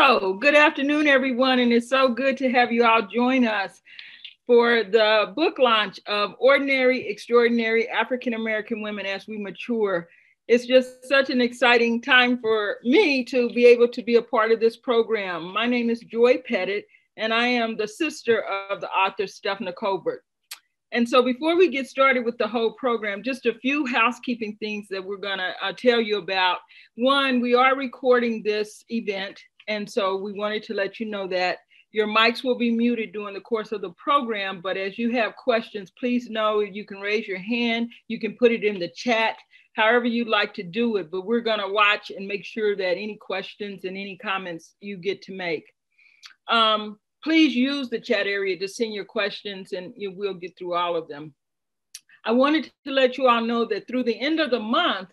So, good afternoon, everyone, and it's so good to have you all join us for the book launch of Ordinary, Extraordinary African American Women as We Mature. It's just such an exciting time for me to be able to be a part of this program. My name is Joy Pettit, and I am the sister of the author Stephana Colbert. And so before we get started with the whole program, just a few housekeeping things that we're gonna tell you about. One, we are recording this event, and so we wanted to let you know that your mics will be muted during the course of the program, but as you have questions, please know you can raise your hand, you can put it in the chat, however you'd like to do it, but we're gonna watch and make sure that any questions and any comments you get to make. Please use the chat area to send your questions and we'll get through all of them. I wanted to let you all know that through the end of the month,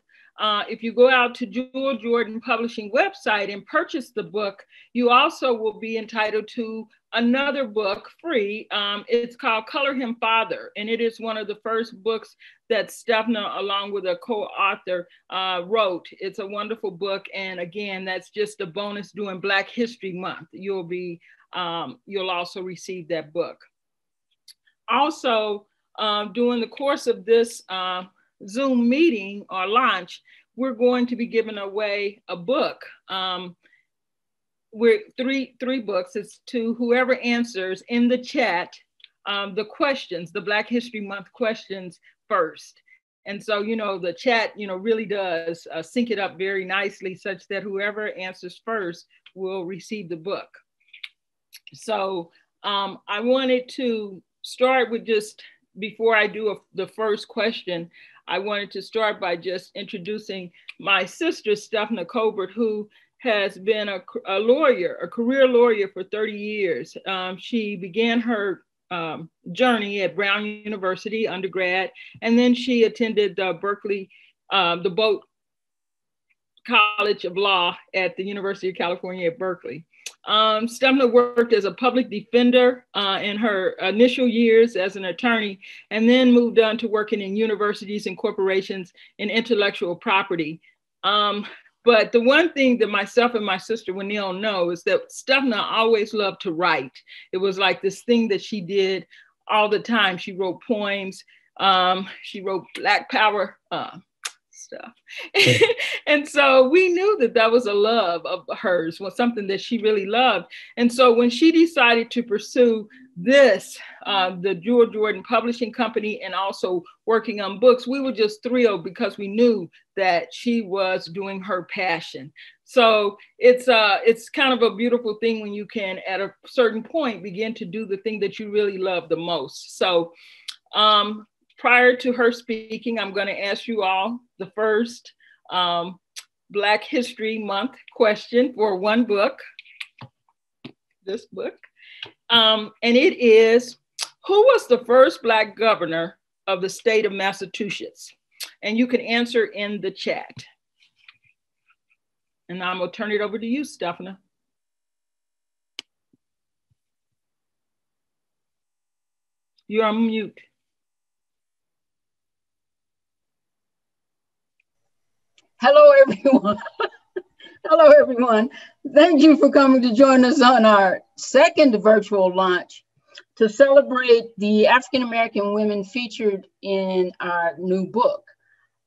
if you go out to Jewel Jordan Publishing website and purchase the book, you also will be entitled to another book free. It's called Color Him Father, and it is one of the first books that Stephana, along with a co-author, wrote. It's a wonderful book, and again, that's just a bonus during Black History Month. You'll also receive that book. Also, during the course of this Zoom meeting or launch, we're going to be giving away a book. We're three books. It's to whoever answers in the chat the questions, the Black History Month questions first. And so, the chat, really does sync it up very nicely such that whoever answers first will receive the book. So I wanted to start with just, before I do the first question, I wanted to start by just introducing my sister, Stephana Colbert, who has been a lawyer, a career lawyer for 30 years. She began her journey at Brown University, undergrad, and then she attended Berkeley, the Boat College of Law at the University of California at Berkeley. Stephana worked as a public defender in her initial years as an attorney, and then moved on to working in universities and corporations in intellectual property. But the one thing that myself and my sister Winneil know is that Stephana always loved to write. It was like this thing that she did all the time. She wrote poems, she wrote Black Power stuff. And so we knew that that was a love of hers, was something that she really loved. And so when she decided to pursue this, the Jewel Jordan Publishing Company, and also working on books, we were just thrilled because we knew that she was doing her passion. So it's kind of a beautiful thing when you can, at a certain point, begin to do the thing that you really love the most. So prior to her speaking, I'm going to ask you all the first Black History Month question for one book, this book. And it is, who was the first Black governor of the state of Massachusetts? And you can answer in the chat. And I'm going to turn it over to you, Stephana. You're on mute. Hello, everyone. Hello, everyone. Thank you for coming to join us on our second virtual launch to celebrate the African American women featured in our new book.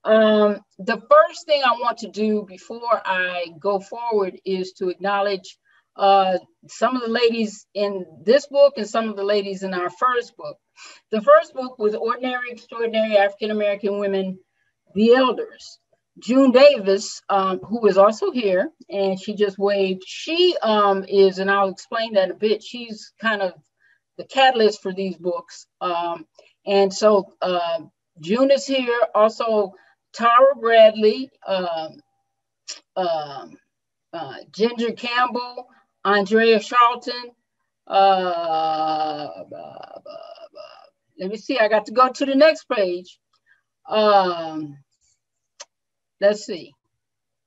The first thing I want to do before I go forward is to acknowledge some of the ladies in this book and some of the ladies in our first book. The first book was Ordinary, Extraordinary African American Women, The Elders. June Davis, who is also here, and she just waved, she is, and I'll explain that a bit, she's kind of the catalyst for these books. And so June is here, also Tara Bradley, Ginger Campbell, Andrea Charlton, let me see, I got to go to the next page. Let's see,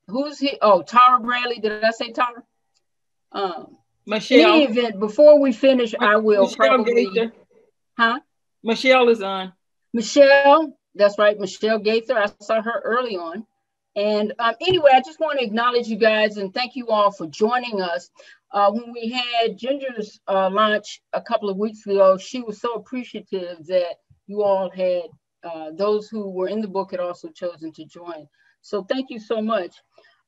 who's here? Oh, Tara Bradley. Did I say Tara? Michelle. In any event, before we finish, I will Michelle probably. Gaither. Huh? Michelle is on. Michelle, that's right, Michelle Gaither. I saw her early on. And anyway, I just want to acknowledge you guys and thank you all for joining us. When we had Ginger's launch a couple of weeks ago, she was so appreciative that you all had, those who were in the book had also chosen to join. So thank you so much.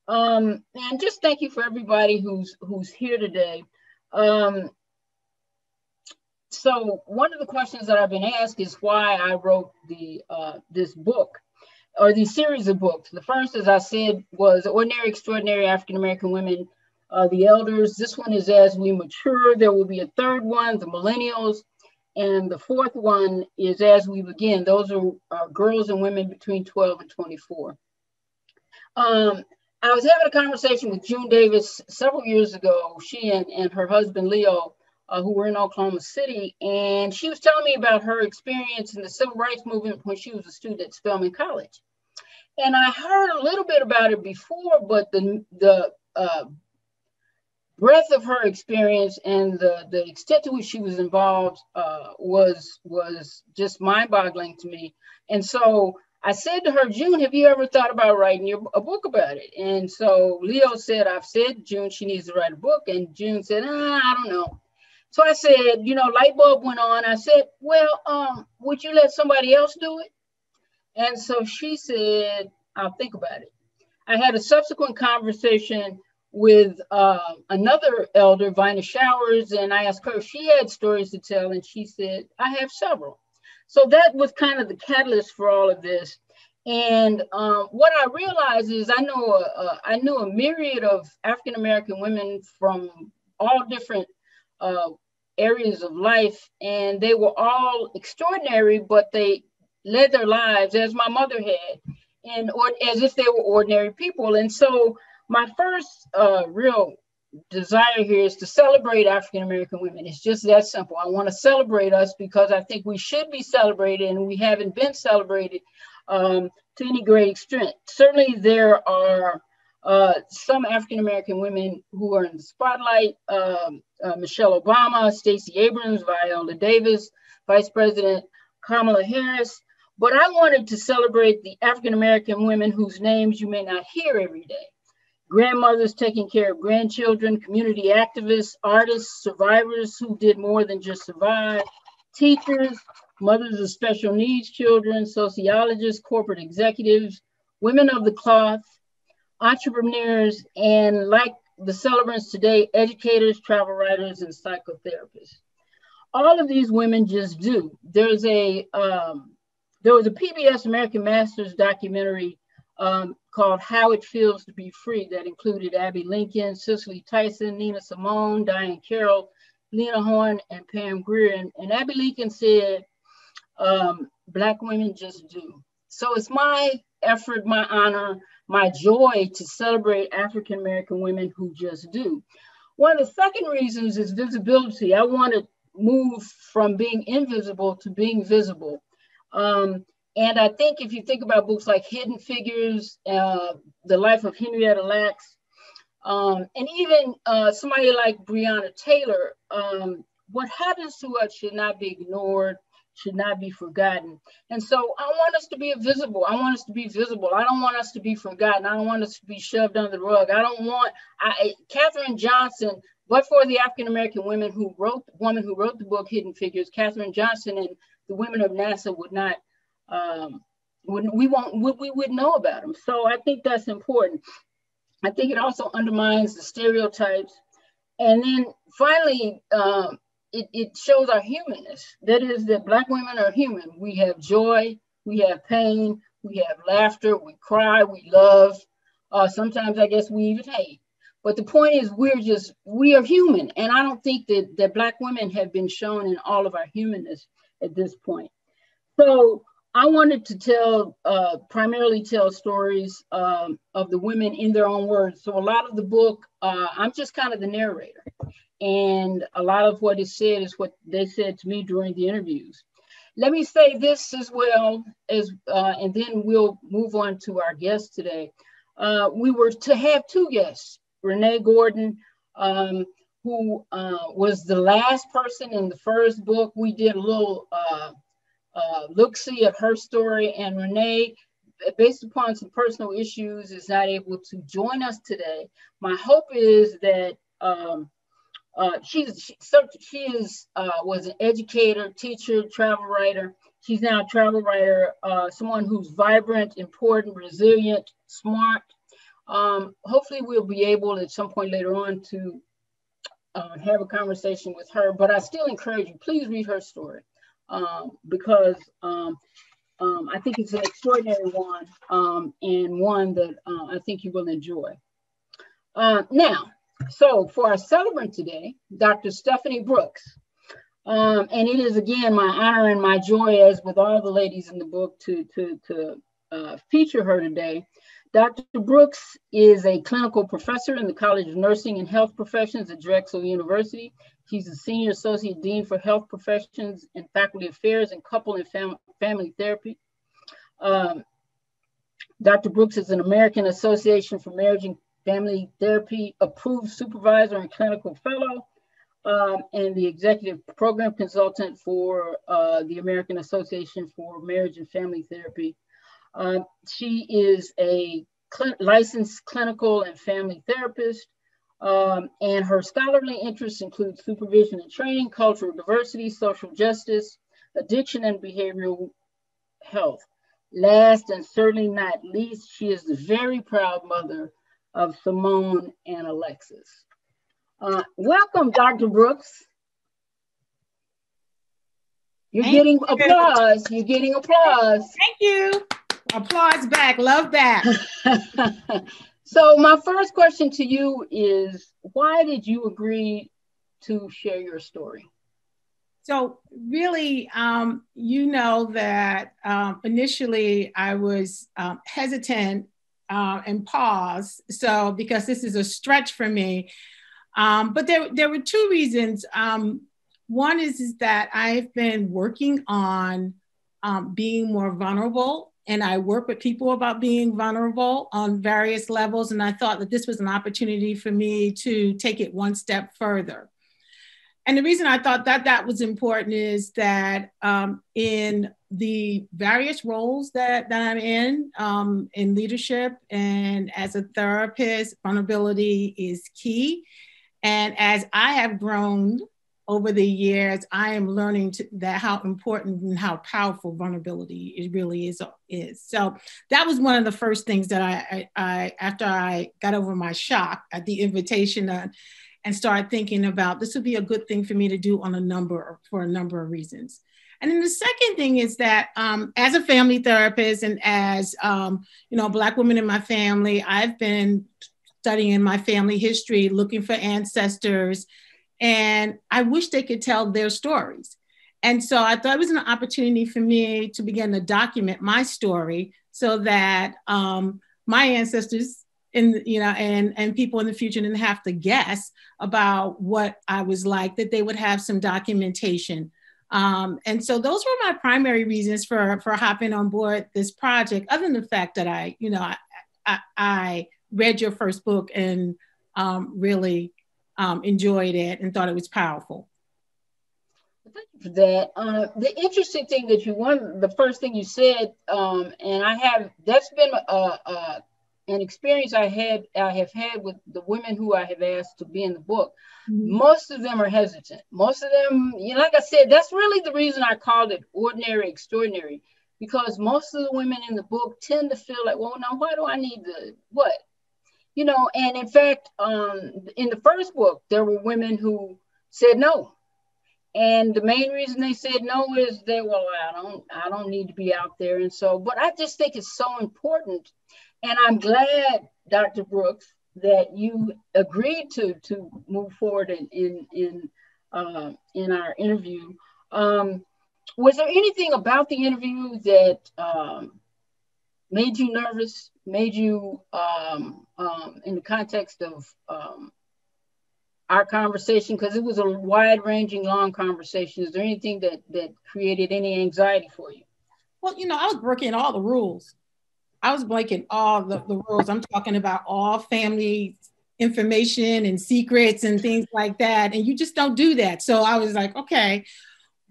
And just thank you for everybody who's here today. So one of the questions that I've been asked is why I wrote this book, or the series of books. The first, as I said, was Ordinary, Extraordinary African-American Women, the Elders. This one is As We Mature. There will be a third one, The Millennials. And the fourth one is As We Begin. Those are girls and women between 12 and 24. I was having a conversation with June Davis several years ago, she and her husband, Leo, who were in Oklahoma City. And she was telling me about her experience in the civil rights movement when she was a student at Spelman College. And I heard a little bit about it before, but the breadth of her experience and the extent to which she was involved was just mind-boggling to me. And so I said to her, June, have you ever thought about writing a book about it? And so Leo said, I've said June she needs to write a book. And June said, I don't know. So I said, light bulb went on. I said, well, would you let somebody else do it? And so she said, I'll think about it. I had a subsequent conversation with another elder, Vina Showers, and I asked her if she had stories to tell, and she said, I have several. So that was kind of the catalyst for all of this. And what I realized is I knew a myriad of African-American women from all different areas of life, and they were all extraordinary, but they led their lives as my mother had, or as if they were ordinary people. And so my first real desire here is to celebrate African-American women. It's just that simple. I want to celebrate us because I think we should be celebrated, and we haven't been celebrated to any great extent. Certainly there are some African-American women who are in the spotlight, Michelle Obama, Stacey Abrams, Viola Davis, Vice President Kamala Harris. But I wanted to celebrate the African-American women whose names you may not hear every day. Grandmothers taking care of grandchildren, community activists, artists, survivors who did more than just survive, teachers, mothers of special needs children, sociologists, corporate executives, women of the cloth, entrepreneurs, and like the celebrants today, educators, travel writers, and psychotherapists. All of these women just do. There was a PBS American Masters documentary called How It Feels to Be Free that included Abby Lincoln, Cicely Tyson, Nina Simone, Diane Carroll, Lena Horne, and Pam Grier. And Abby Lincoln said, Black women just do. So it's my effort, my honor, my joy to celebrate African-American women who just do. One of the second reasons is visibility. I want to move from being invisible to being visible. And I think if you think about books like Hidden Figures, The Life of Henrietta Lacks, and even somebody like Breonna Taylor, what happens to us should not be ignored, should not be forgotten. And so I want us to be visible. I want us to be visible. I don't want us to be forgotten. I don't want us to be shoved under the rug. I don't want, Katherine Johnson, but for the African-American woman who wrote the book Hidden Figures, Katherine Johnson and the women of NASA would not, we wouldn't know about them. So I think that's important. I think it also undermines the stereotypes. And then finally, it shows our humanness. That is that Black women are human. We have joy, we have pain, we have laughter, we cry, we love. Sometimes I guess we even hate. But the point is we are human. And I don't think that Black women have been shown in all of our humanness at this point. So I wanted to primarily tell stories of the women in their own words. So a lot of the book, I'm just kind of the narrator. And a lot of what is said is what they said to me during the interviews. Let me say this as well, and then we'll move on to our guest today. We were to have two guests, Renee Gordon, who was the last person in the first book. We did a little look-see at her story, and Renee based upon some personal issues, is not able to join us today. My hope is that she was an educator, teacher, travel writer. She's now a travel writer, someone who's vibrant, important, resilient, smart. Hopefully we'll be able at some point later on to have a conversation with her, but I still encourage you, please read her story, because I think it's an extraordinary one, and one that I think you will enjoy. Now, so for our celebrant today, Dr. Stephanie Brooks, and it is again my honor and my joy, as with all the ladies in the book, to feature her today. Dr. Brooks is a clinical professor in the College of Nursing and Health Professions at Drexel University. He's a senior associate dean for health professions and faculty affairs and couple and family therapy. Dr. Brooks is an American Association for Marriage and Family Therapy approved supervisor and clinical fellow, and the executive program consultant for the American Association for Marriage and Family Therapy. She is a licensed clinical and family therapist, and her scholarly interests include supervision and training, cultural diversity, social justice, addiction, and behavioral health. Last and certainly not least, she is the very proud mother of Simone and Alexis. Welcome, Dr. Brooks. You're getting applause. You're getting applause. Thank you. Applause back. Love that. So my first question to you is, why did you agree to share your story? So really, you know that initially I was hesitant and paused. So because this is a stretch for me, but there were two reasons. One is that I've been working on being more vulnerable, and I work with people about being vulnerable on various levels. And I thought that this was an opportunity for me to take it one step further. And the reason I thought that that was important is that in the various roles that I'm in leadership and as a therapist, vulnerability is key. And as I have grown over the years, I am learning that how important and how powerful vulnerability it really is. So that was one of the first things that I after I got over my shock at the invitation and started thinking about, this would be a good thing for me to do for a number of reasons. And then the second thing is that as a family therapist and as Black woman in my family, I've been studying my family history, looking for ancestors, and I wish they could tell their stories. And so I thought it was an opportunity for me to begin to document my story so that my ancestors and people in the future didn't have to guess about what I was like, that they would have some documentation. And so those were my primary reasons for hopping on board this project, other than the fact that I read your first book and really enjoyed it and thought it was powerful. Thank you for that. The interesting thing that the first thing you said, and that's been an experience I have had with the women who I have asked to be in the book. Mm-hmm. Most of them are hesitant. Most of them, like I said, that's really the reason I called it ordinary, extraordinary, because most of the women in the book tend to feel like, well, now why do I need what? And in fact, in the first book, there were women who said no. And the main reason they said no is I don't need to be out there. And so, but I just think it's so important. And I'm glad, Dr. Brooks, that you agreed to move forward in our interview. Was there anything about the interview that made you nervous, made you, in the context of our conversation, because it was a wide-ranging, long conversation. Is there anything that created any anxiety for you? Well, I was breaking all the rules. I was breaking all the rules. I'm talking about all family information and secrets and things like that. And you just don't do that. So I was like, okay.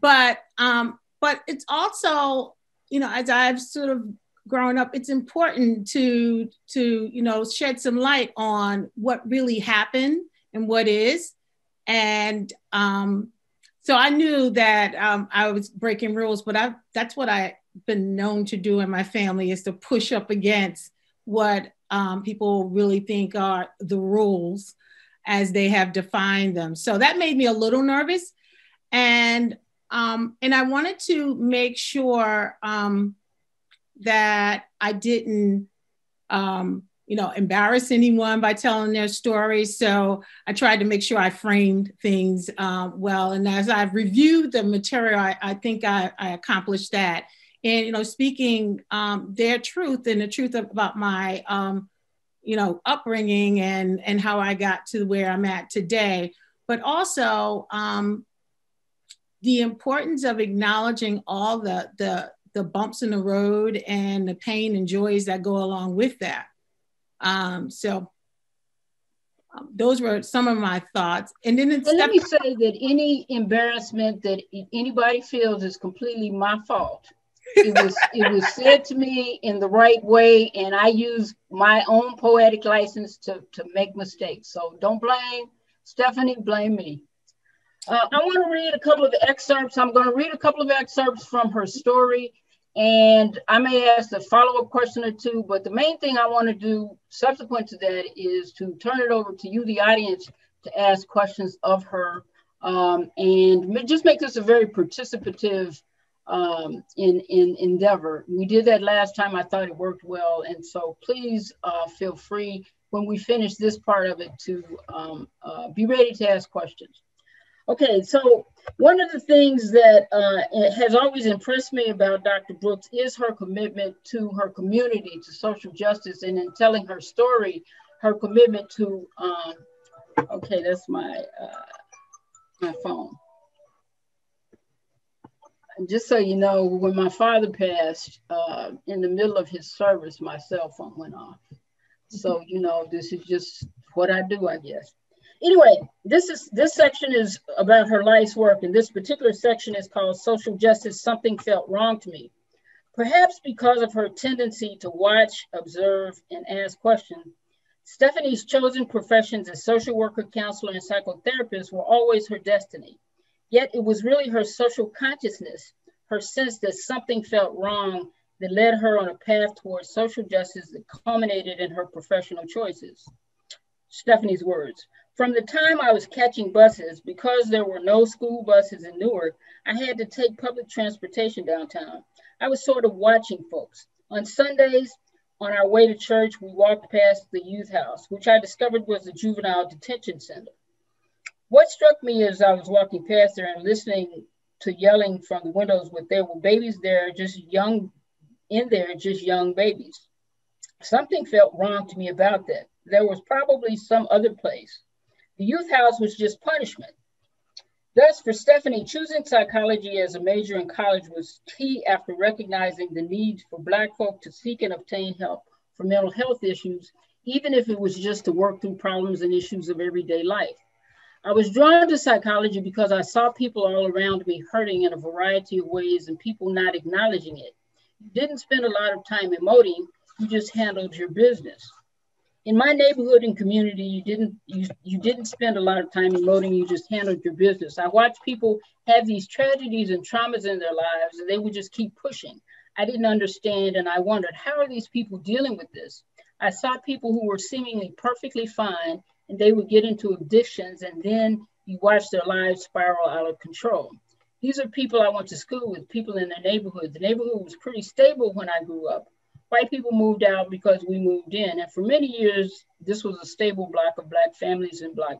But it's also, as I've sort of growing up, it's important to shed some light on what really happened and what is. And so I knew that I was breaking rules, but that's what I've been known to do in my family, is to push up against what people really think are the rules as they have defined them. So that made me a little nervous. And I wanted to make sure that I didn't, embarrass anyone by telling their stories. So I tried to make sure I framed things well. And as I've reviewed the material, I think I accomplished that. And, speaking their truth and the truth about my, upbringing and how I got to where I'm at today, but also the importance of acknowledging all the bumps in the road and the pain and joys that go along with that. So those were some of my thoughts. And then let me say that any embarrassment that anybody feels is completely my fault. It was said to me in the right way, and I use my own poetic license to make mistakes. So don't blame Stephanie, blame me. I want to read a couple of excerpts. I'm going to read a couple of excerpts from her story, and I may ask a follow-up question or two, but the main thing I want to do subsequent to that is to turn it over to you, the audience, to ask questions of her, and just make this a very participative endeavor. We did that last time. I thought it worked well, and so please feel free when we finish this part of it to be ready to ask questions. Okay, so one of the things that has always impressed me about Dr. Brooks is her commitment to her community, to social justice, and in telling her story, her commitment to, okay, that's my phone. And just so you know, when my father passed, in the middle of his service, my cell phone went off. So, this is just what I do, I guess. Anyway, this section is about her life's work, and this particular section is called Social Justice, Something Felt Wrong to Me. Perhaps because of her tendency to watch, observe, and ask questions, Stephanie's chosen professions as social worker, counselor, and psychotherapist were always her destiny. Yet it was really her social consciousness, her sense that something felt wrong, that led her on a path towards social justice that culminated in her professional choices. Stephanie's words: "From the time I was catching buses, because there were no school buses in Newark, I had to take public transportation downtown. I was sort of watching folks. On Sundays, on our way to church, we walked past the youth house, which I discovered was a juvenile detention center. What struck me as I was walking past there and listening to yelling from the windows was there were babies there, just young babies. Something felt wrong to me about that. There was probably some other place. The youth house was just punishment. Thus, for Stephanie, choosing psychology as a major in college was key after recognizing the need for Black folk to seek and obtain help for mental health issues, even if it was just to work through problems and issues of everyday life. I was drawn to psychology because I saw people all around me hurting in a variety of ways and people not acknowledging it. You didn't spend a lot of time emoting, you just handled your business. In my neighborhood and community, you didn't spend a lot of time emoting, you just handled your business. I watched people have these tragedies and traumas in their lives, and they would just keep pushing. I didn't understand, and I wondered, how are these people dealing with this? I saw people who were seemingly perfectly fine, and they would get into addictions, and then you watch their lives spiral out of control. These are people I went to school with, people in their neighborhood. The neighborhood was pretty stable when I grew up. White people moved out because we moved in. And for many years, this was a stable block of Black families and Black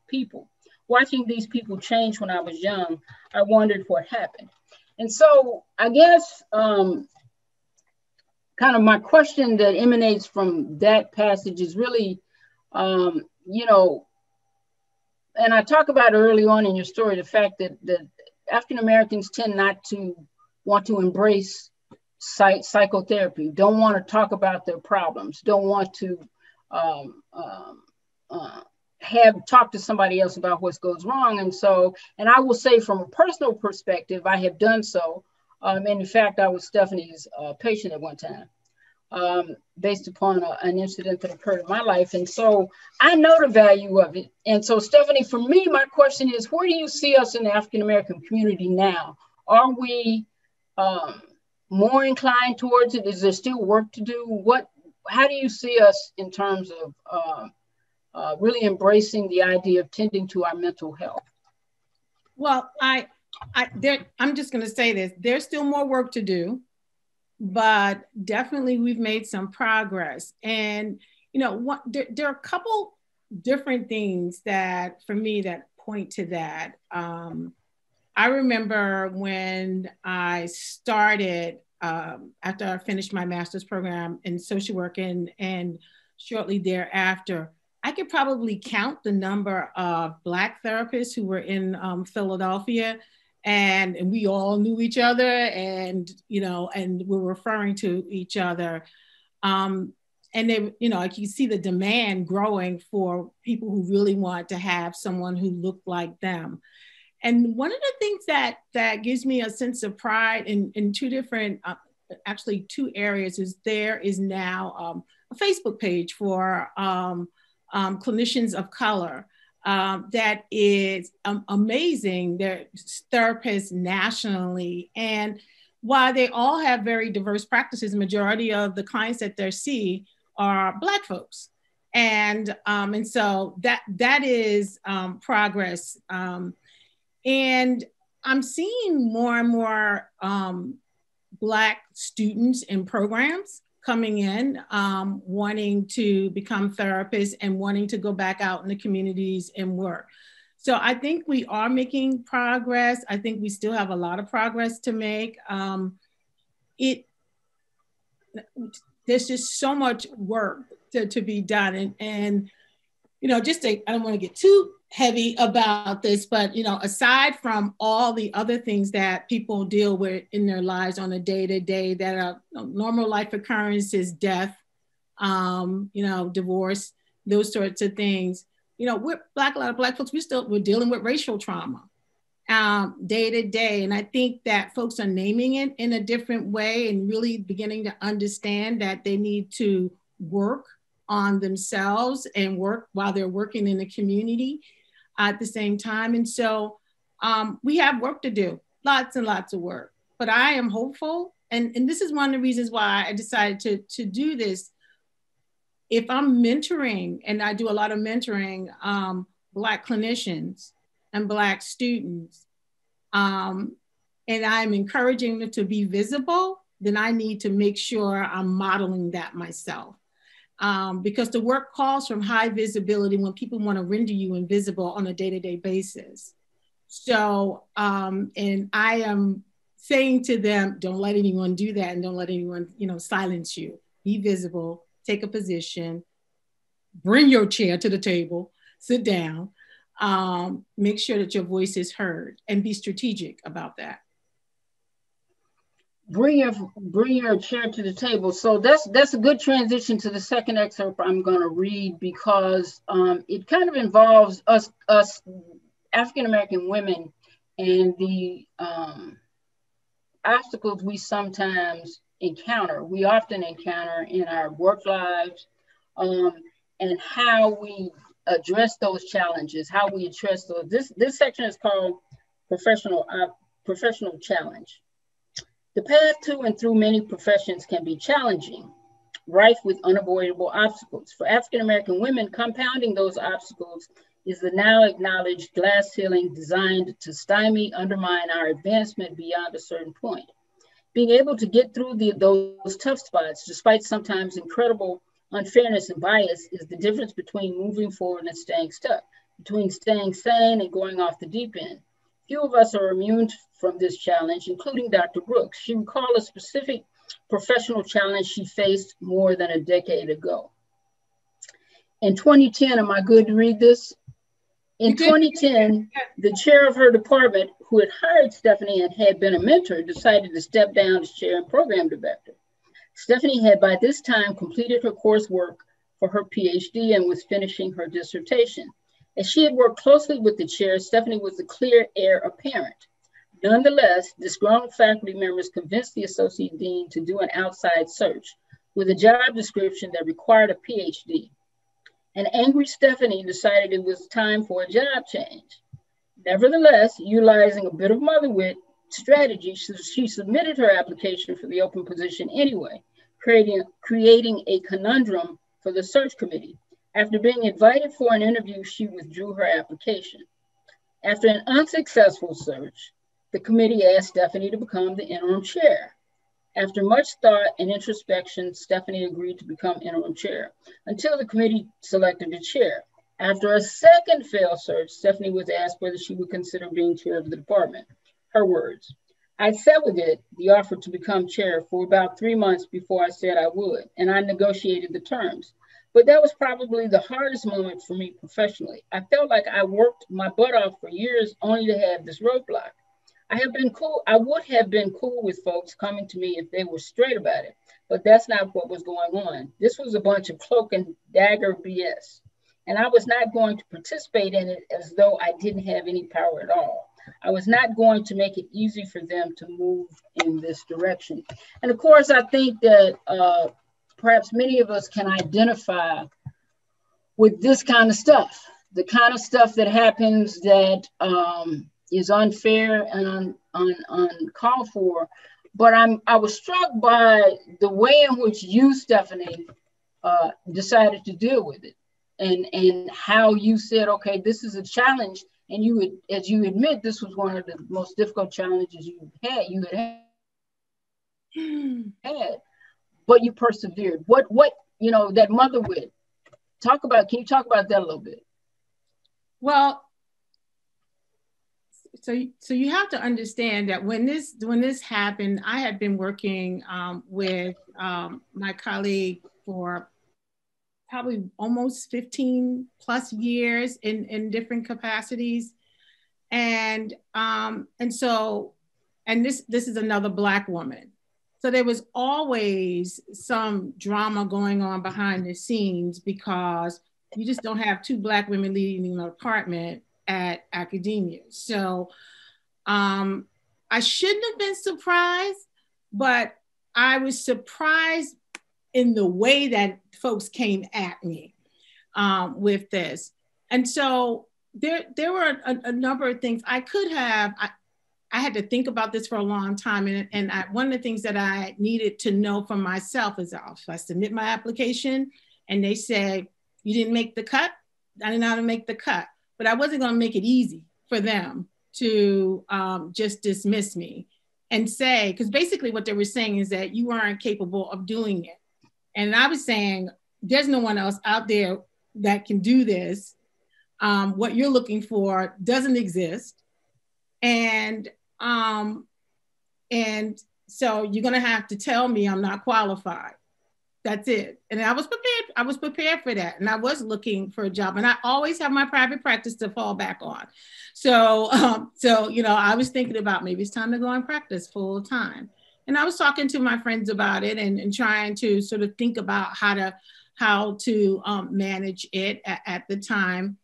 people. Watching these people change when I was young, I wondered what happened. And so I guess kind of my question that emanates from that passage is really, you know, and I talk about early on in your story, the fact that African Americans tend not to want to embrace psychotherapy, don't want to talk about their problems, don't want to talk to somebody else about what goes wrong. And so, and I will say from a personal perspective, I have done so. And in fact, I was Stephanie's patient at one time. based upon an incident that occurred in my life. And so I know the value of it. And so, Stephanie, for me, my question is, where do you see us in the African-American community now? Are we more inclined towards it? Is there still work to do? How do you see us in terms of really embracing the idea of tending to our mental health? Well, I'm just going to say this. There's still more work to do, but definitely we've made some progress. And, you know, there are a couple different things that, for me, that point to that. I remember when I started, after I finished my master's program in social work and shortly thereafter, I could probably count the number of Black therapists who were in Philadelphia, and we all knew each other, and, you know, and we're referring to each other. And they, you know, like you see the demand growing for people who really want to have someone who looked like them. And one of the things that gives me a sense of pride in two different, actually two areas, is there is now a Facebook page for clinicians of color that is amazing. They're therapists nationally. And while they all have very diverse practices, the majority of the clients that they see are Black folks. And so that is progress. And I'm seeing more and more Black students in programs coming in, wanting to become therapists and wanting to go back out in the communities and work. So I think we are making progress. I think we still have a lot of progress to make. There's just so much work to be done. And you know, I don't want to get too heavy about this, but, you know, aside from all the other things that people deal with in their lives on a day-to-day that are normal life occurrences, death, you know, divorce, those sorts of things, you know, a lot of Black folks, we're dealing with racial trauma day to day. And I think that folks are naming it in a different way and really beginning to understand that they need to work on themselves and work while they're working in the community at the same time. And so we have work to do, lots and lots of work, but I am hopeful. And this is one of the reasons why I decided to do this. If I'm mentoring, and I do a lot of mentoring Black clinicians and Black students, and I'm encouraging them to be visible, then I need to make sure I'm modeling that myself. Because the work calls from high visibility when people want to render you invisible on a day-to-day basis. So, and I am saying to them, don't let anyone do that, and don't let anyone, you know, silence you. Be visible, take a position, bring your chair to the table, sit down, make sure that your voice is heard, and be strategic about that. Bring your chair to the table. So that's a good transition to the second excerpt I'm going to read, because it kind of involves us African-American women and the obstacles we sometimes encounter. We often encounter in our work lives, and how we address those challenges, how we address those. This section is called professional challenge. The path to and through many professions can be challenging, rife with unavoidable obstacles. For African-American women, compounding those obstacles is the now acknowledged glass ceiling designed to stymie, undermine our advancement beyond a certain point. Being able to get through those tough spots, despite sometimes incredible unfairness and bias, is the difference between moving forward and staying stuck, between staying sane and going off the deep end. Few of us are immune from this challenge, including Dr. Brooks. She recalled a specific professional challenge she faced more than a decade ago. In 2010, am I good to read this? In 2010, the chair of her department, who had hired Stephanie and had been a mentor, decided to step down as chair and program director. Stephanie had by this time completed her coursework for her PhD and was finishing her dissertation. As she had worked closely with the chair, Stephanie was the clear heir apparent. Nonetheless, disgruntled faculty members convinced the associate dean to do an outside search. with a job description that required a PhD. An angry Stephanie decided it was time for a job change. Nevertheless, utilizing a bit of mother wit strategy, she submitted her application for the open position anyway, creating a conundrum for the search committee. After being invited for an interview, she withdrew her application. After an unsuccessful search, the committee asked Stephanie to become the interim chair. After much thought and introspection, Stephanie agreed to become interim chair until the committee selected a chair. After a second failed search, Stephanie was asked whether she would consider being chair of the department. Her words, "I sat with the offer to become chair for about 3 months before I said I would, and I negotiated the terms. But that was probably the hardest moment for me professionally. I felt like I worked my butt off for years only to have this roadblock. I would have been cool with folks coming to me if they were straight about it, but that's not what was going on. This was a bunch of cloak and dagger BS. And I was not going to participate in it as though I didn't have any power at all. I was not going to make it easy for them to move in this direction." And of course, I think that perhaps many of us can identify with this kind of stuff, the kind of stuff that happens that is unfair and uncalled for. But I was struck by the way in which you, Stephanie, decided to deal with it, and how you said, okay, this is a challenge, and you would, as you admit, this was one of the most difficult challenges you had had, but you persevered. What that mother wit. Can you talk about that a little bit? Well, so you have to understand that when this happened, I had been working with my colleague for probably almost 15 plus years in different capacities. And this is another Black woman. So there was always some drama going on behind the scenes because you just don't have two Black women leading an department at academia. So I shouldn't have been surprised, but I was surprised in the way that folks came at me with this. And so there were a number of things I could have. I had to think about this for a long time. And one of the things that I needed to know for myself is if I submit my application and they say, you didn't make the cut, I didn't know how to make the cut. But I wasn't going to make it easy for them to just dismiss me and say, because basically what they were saying is that you weren't capable of doing it. And I was saying, there's no one else out there that can do this. What you're looking for doesn't exist. And so you're going to have to tell me I'm not qualified. That's it. And I was prepared. I was prepared for that. And I was looking for a job, and I always have my private practice to fall back on. So, I was thinking about maybe it's time to go and practice full time. And I was talking to my friends about it and trying to sort of think about how to manage it at the time.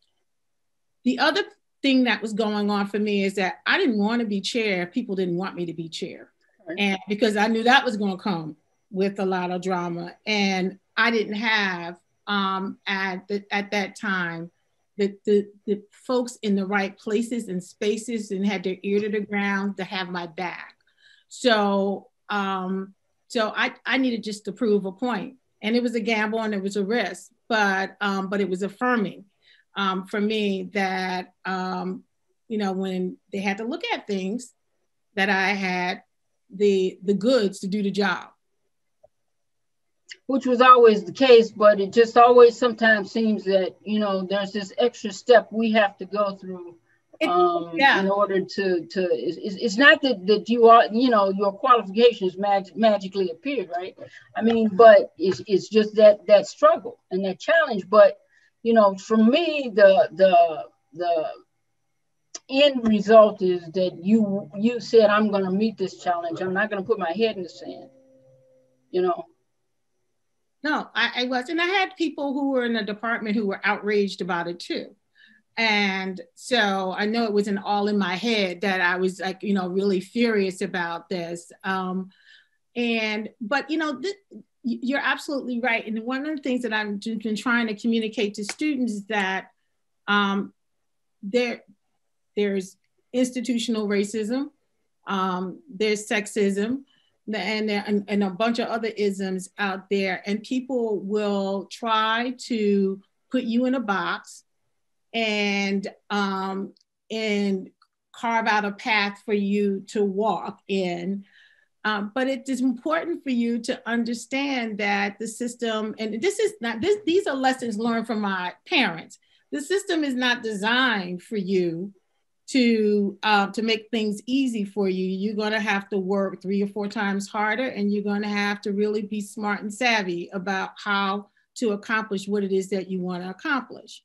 The other thing that was going on for me is that I didn't want to be chair. People didn't want me to be chair. And because I knew that was going to come with a lot of drama. And I didn't have at that time the folks in the right places and spaces and had their ear to the ground to have my back. So I needed just to prove a point. And it was a gamble and it was a risk, but it was affirming for me that, when they had to look at things, that I had the goods to do the job. Which was always the case, but it just always sometimes seems that, there's this extra step we have to go through in order to it's not that you are, your qualifications magically appeared, right? I mean, but it's just that struggle and that challenge. But, for me, the end result is that you said, I'm going to meet this challenge. I'm not going to put my head in the sand, No, I was. And I had people who were in the department who were outraged about it too. And so I know it wasn't all in my head that I was really furious about this. But you you're absolutely right. And one of the things that I've been trying to communicate to students is that there's institutional racism, there's sexism, and a bunch of other isms out there. And people will try to put you in a box and carve out a path for you to walk in. But it is important for you to understand that the system, and these are lessons learned from my parents. The system is not designed for you to make things easy for you. You're going to have to work 3 or 4 times harder, and you're going to have to really be smart and savvy about how to accomplish what it is that you want to accomplish.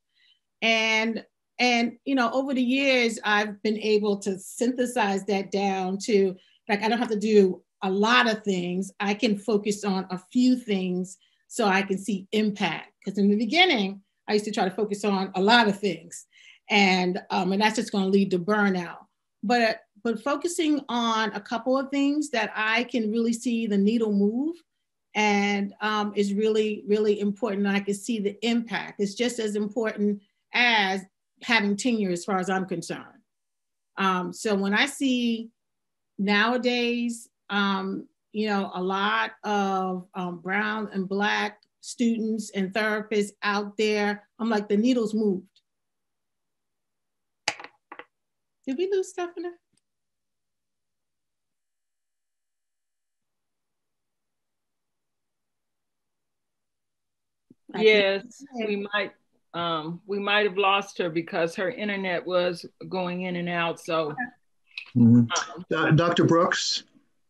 And over the years, I've been able to synthesize that down to, like, I don't have to do a lot of things. I can focus on a few things so I can see impact. Because in the beginning, I used to try to focus on a lot of things, and that's just going to lead to burnout. But focusing on a couple of things that I can really see the needle move, and is really, really important. I can see the impact. It's just as important as having tenure, as far as I'm concerned. So when I see nowadays, a lot of brown and Black students and therapists out there, I'm like, the needle's moved. Did we lose Stephana? Yes, we might have lost her because her internet was going in and out. So, Dr. Brooks?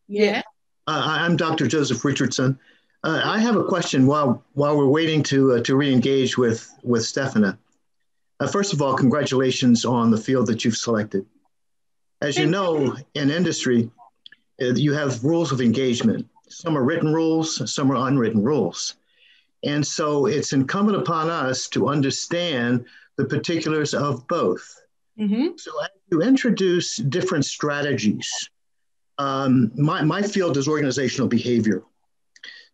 Yeah. I'm Dr. Joseph Richardson. I have a question while we're waiting to re-engage with Stephana. First of all, congratulations on the field that you've selected. As you know, in industry, you have rules of engagement. Some are written rules, some are unwritten rules. And so it's incumbent upon us to understand the particulars of both. Mm-hmm. So as you introduce different strategies, my field is organizational behavior.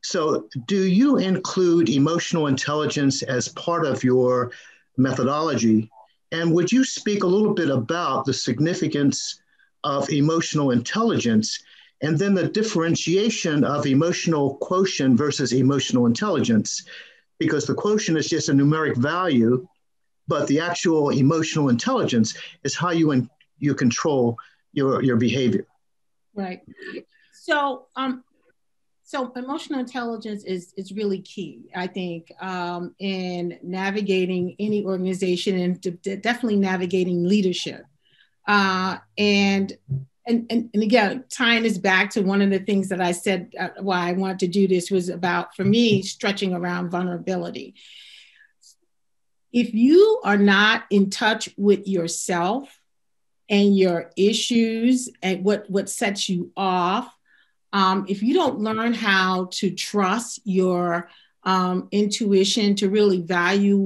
So do you include emotional intelligence as part of your methodology? And would you speak a little bit about the significance of emotional intelligence and then the differentiation of emotional quotient versus emotional intelligence? Because the quotient is just a numeric value, but the actual emotional intelligence is how you control your behavior. Right. So emotional intelligence is really key, I think, in navigating any organization and definitely navigating leadership. And again, tying this back to one of the things that I said why I wanted to do this was about, for me, stretching around vulnerability. If you are not in touch with yourself and your issues and what sets you off, if you don't learn how to trust your intuition, to really value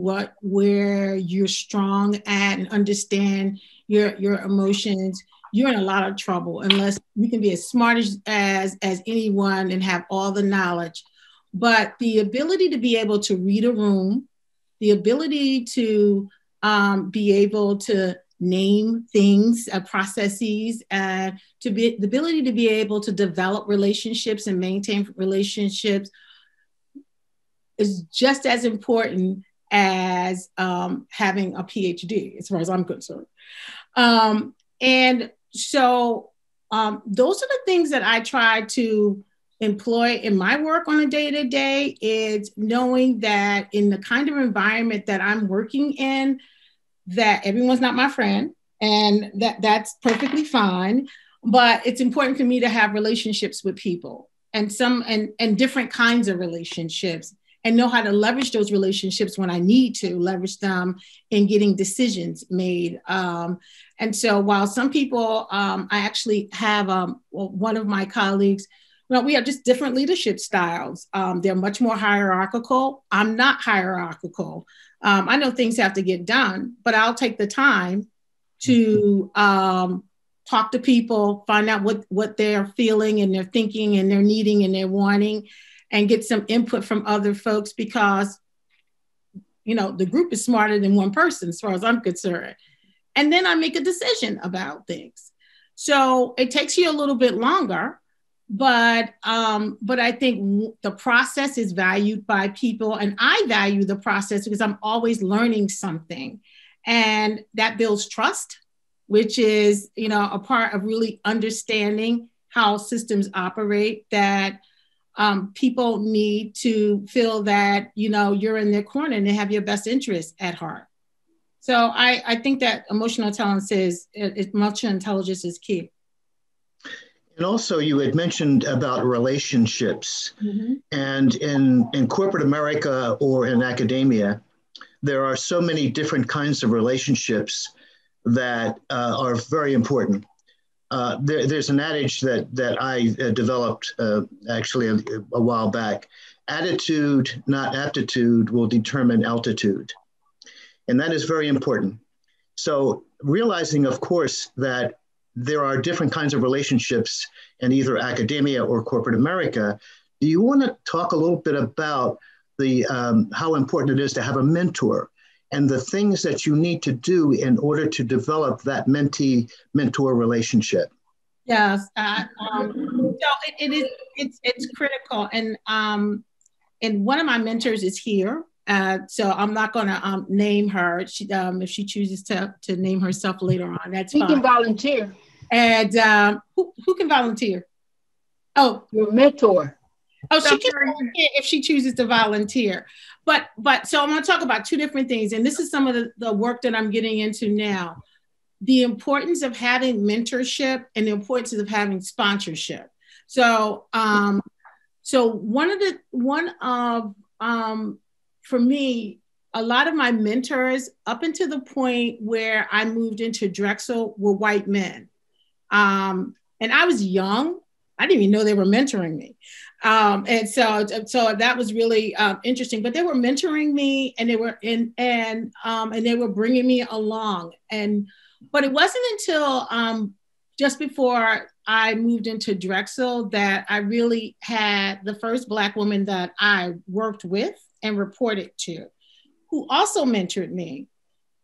where you're strong at and understand your emotions, you're in a lot of trouble unless you can be as smart as anyone and have all the knowledge. But the ability to be able to read a room, the ability to be able to name things, processes, and the ability to be able to develop relationships and maintain relationships is just as important as having a PhD, as far as I'm concerned. And so those are the things that I try to employ in my work on a day-to-day, is knowing that in the kind of environment that I'm working in, that everyone's not my friend, and that's perfectly fine. But it's important for me to have relationships with people and different kinds of relationships, and know how to leverage those relationships when I need to leverage them in getting decisions made. And so while some people, I actually have one of my colleagues, we have just different leadership styles. They're much more hierarchical. I'm not hierarchical. I know things have to get done, but I'll take the time to talk to people, find out what they're feeling and they're thinking and they're needing and they're wanting. and get some input from other folks, because, you know, the group is smarter than one person as far as I'm concerned. And then I make a decision about things. So it takes you a little bit longer, but I think the process is valued by people, and I value the process because I'm always learning something, and that builds trust, which is, you know, a part of really understanding how systems operate, that people need to feel that, you know, you're in their corner and they have your best interest at heart. So I think that emotional intelligence is key. And also, you had mentioned about relationships. Mm-hmm. And in corporate America or in academia, there are so many different kinds of relationships that are very important. There's an adage that I developed actually a while back. Attitude, not aptitude, will determine altitude. And that is very important. So realizing, of course, that there are different kinds of relationships in either academia or corporate America, do you want to talk a little bit about the how important it is to have a mentor and the things that you need to do in order to develop that mentee-mentor relationship? Yes, so it's critical, and one of my mentors is here. So I'm not going to name her. If she chooses to name herself later on, that's fine. She can volunteer. And who can volunteer? Oh, your mentor. Oh, she can volunteer if she chooses to volunteer. But so I'm going to talk about two different things, and this is some of the work that I'm getting into now. The importance of having mentorship and the importance of having sponsorship. So for me, a lot of my mentors up until the point where I moved into Drexel were white men. And I was young. I didn't even know they were mentoring me. And so that was really interesting, but they were mentoring me, and they were and they were bringing me along. But it wasn't until just before I moved into Drexel that I really had the first Black woman that I worked with and reported to, who also mentored me.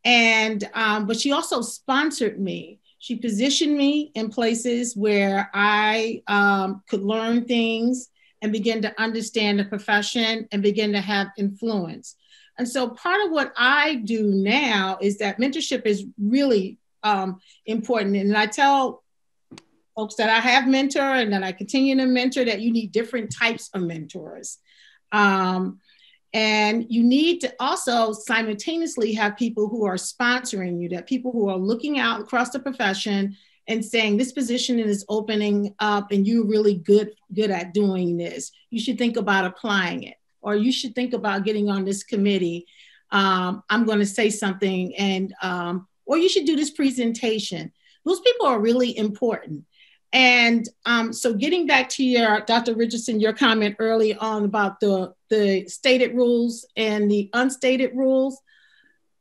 And, but she also sponsored me. She positioned me in places where I could learn things and begin to understand the profession and begin to have influence. And so part of what I do now is that mentorship is really important. And I tell folks that I have mentor and that I continue to mentor that you need different types of mentors. And you need to also simultaneously have people who are sponsoring you, that people who are looking out across the profession and saying this position is opening up and you're really good at doing this. You should think about applying it, or you should think about getting on this committee. I'm going to say something, and or you should do this presentation. Those people are really important. And so getting back to your, Dr. Richardson, your comment early on about the stated rules and the unstated rules.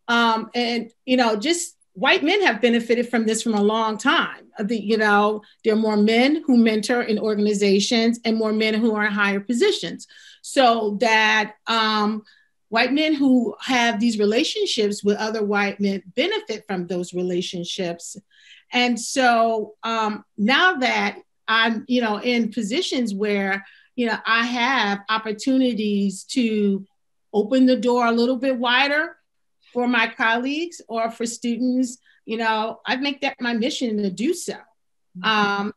And, you know, just white men have benefited from this from a long time. You know, there are more men who mentor in organizations and more men who are in higher positions. So that white men who have these relationships with other white men benefit from those relationships. And so now that I'm, you know, in positions where, you know, I have opportunities to open the door a little bit wider for my colleagues or for students, you know, I make that my mission to do so. And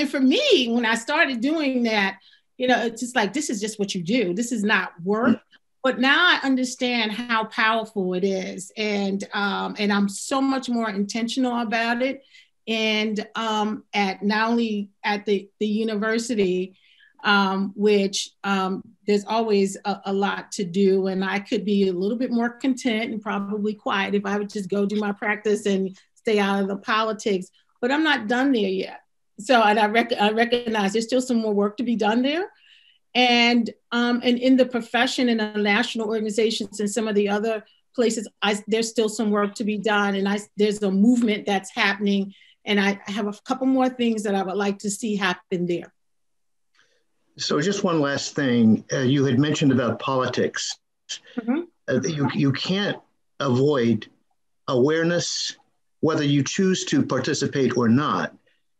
for me, when I started doing that, you know, it's just like, this is just what you do. This is not work. But now I understand how powerful it is. And I'm so much more intentional about it. And at not only at the university, which there's always a lot to do. And I could be a little bit more content and probably quiet if I would just go do my practice and stay out of the politics. But I'm not done there yet. So, and I recognize there's still some more work to be done there. And in the profession and the national organizations and some of the other places, there's still some work to be done. And there's a movement that's happening. And I have a couple more things that I would like to see happen there. So just one last thing. You had mentioned about politics. You can't avoid awareness, whether you choose to participate or not.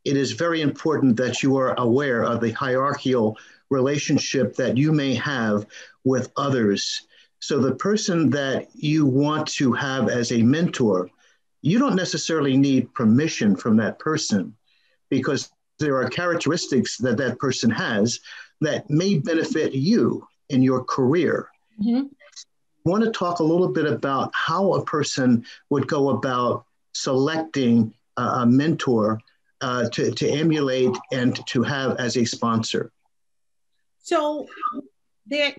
It is very important that you are aware of the hierarchical relationship that you may have with others. So the person that you want to have as a mentor, you don't necessarily need permission from that person, because there are characteristics that that person has that may benefit you in your career. I want to talk a little bit about how a person would go about selecting a mentor to emulate and to have as a sponsor. So there,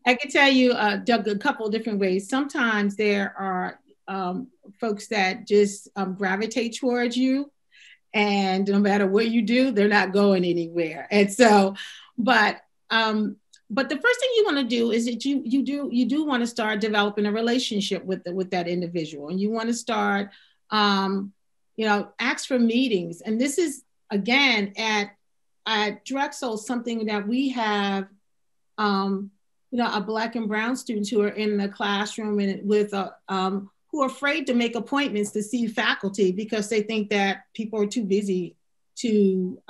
I can tell you, Doug, a couple of different ways. Sometimes there are folks that just gravitate towards you, and no matter what you do, they're not going anywhere. And so, but the first thing you want to do is that you do want to start developing a relationship with that individual, and you want to start, ask for meetings. And this is again at Drexel something that we have. A Black and brown students who are in the classroom and with who are afraid to make appointments to see faculty because they think that people are too busy to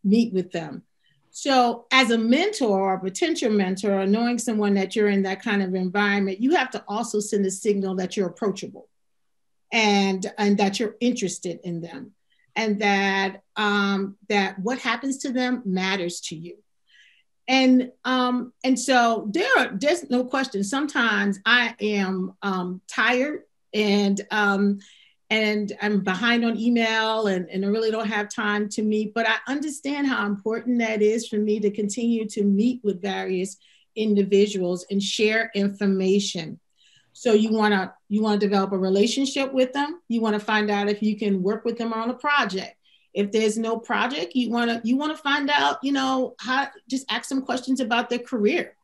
meet with them. So as a mentor or a potential mentor, or knowing someone that you're in that kind of environment, you have to also send a signal that you're approachable and that you're interested in them, and that what happens to them matters to you. And so there's no question. Sometimes I am tired and I'm behind on email and I really don't have time to meet, but I understand how important that is for me to continue to meet with various individuals and share information. So you want to develop a relationship with them. You want to find out if you can work with them on a project. If there's no project, you want to find out, how, just ask them questions about their career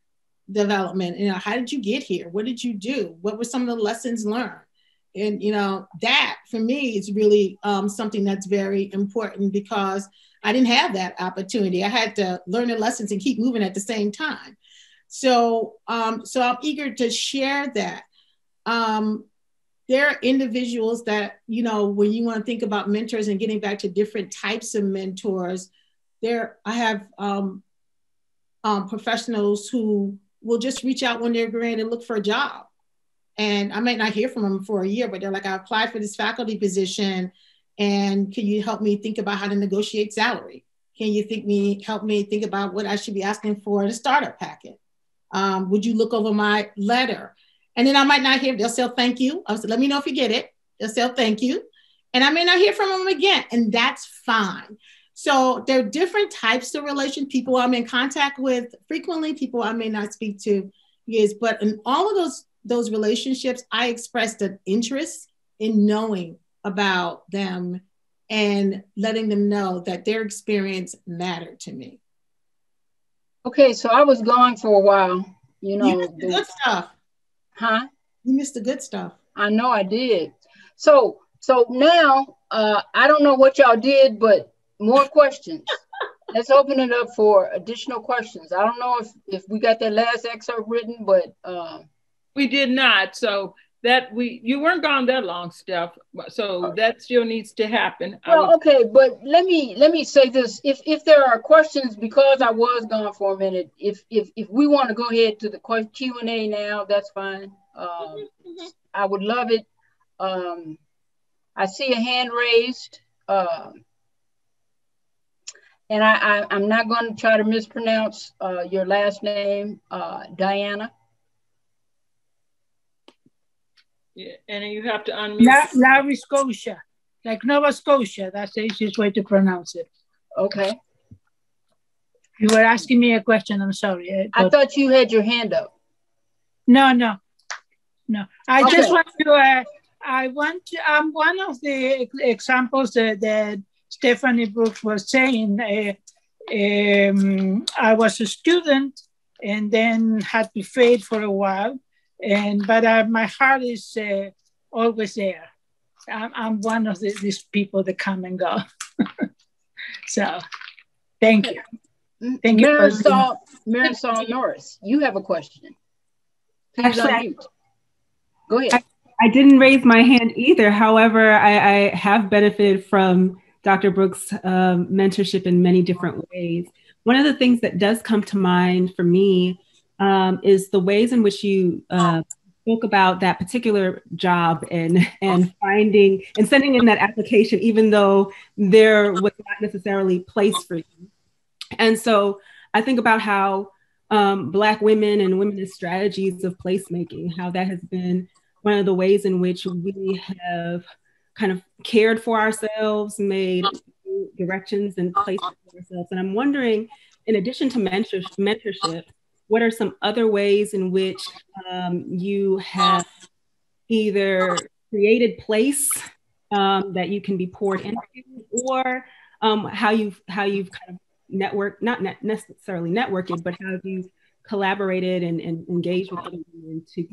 development. How did you get here? What did you do? What were some of the lessons learned? And, that for me is really something that's very important, because I didn't have that opportunity. I had to learn the lessons and keep moving at the same time. So I'm eager to share that. There are individuals that, when you want to think about mentors and getting back to different types of mentors, I have professionals who will just reach out when they're going to look for a job. And I might not hear from them for a year, but they're like, I applied for this faculty position, and can you help me think about how to negotiate salary? Can you help me think about what I should be asking for in a startup packet? Would you look over my letter? And then I might not hear, they'll say, thank you. I'll say, let me know if you get it. They'll say, thank you. And I may not hear from them again, and that's fine. So there are different types of relations, people I'm in contact with frequently, people I may not speak to, but in all of those relationships, I expressed an interest in knowing about them and letting them know that their experience mattered to me. Okay, so I was gone for a while. You missed the good stuff. Huh? You missed the good stuff. I know I did. So now, I don't know what y'all did, but more questions. Let's open it up for additional questions. I don't know if we got that last excerpt written, but we did not. So you weren't gone that long, Steph. So that still needs to happen. Well, okay, but let me say this: if there are questions, because I was gone for a minute, if we want to go ahead to the Q&A now, that's fine. I would love it. I see a hand raised, and I'm not going to try to mispronounce your last name, Diana. Yeah, and you have to unmute. Nova Scotia, like Nova Scotia. That's the easiest way to pronounce it. Okay. You were asking me a question. I'm sorry. I thought you had your hand up. No. I just want to. I'm one of the examples that Stephanie Brooks was saying. I was a student and then had to fade for a while. But my heart is always there. I'm one of these people that come and go. So, thank you. Thank you. Marisol Norris, you have a question. Please unmute. Go ahead. I didn't raise my hand either. However, I have benefited from Dr. Brooks' mentorship in many different ways. One of the things that does come to mind for me is the ways in which you spoke about that particular job and finding and sending in that application, even though there was not necessarily place for you. And so I think about how Black women and womenist strategies of placemaking, how that has been one of the ways in which we have kind of cared for ourselves, made directions and places for ourselves. And I'm wondering, in addition to mentorship, what are some other ways in which you have either created place that you can be poured into, or how you've kind of networked, not necessarily networking, but how have you collaborated and engaged with other women to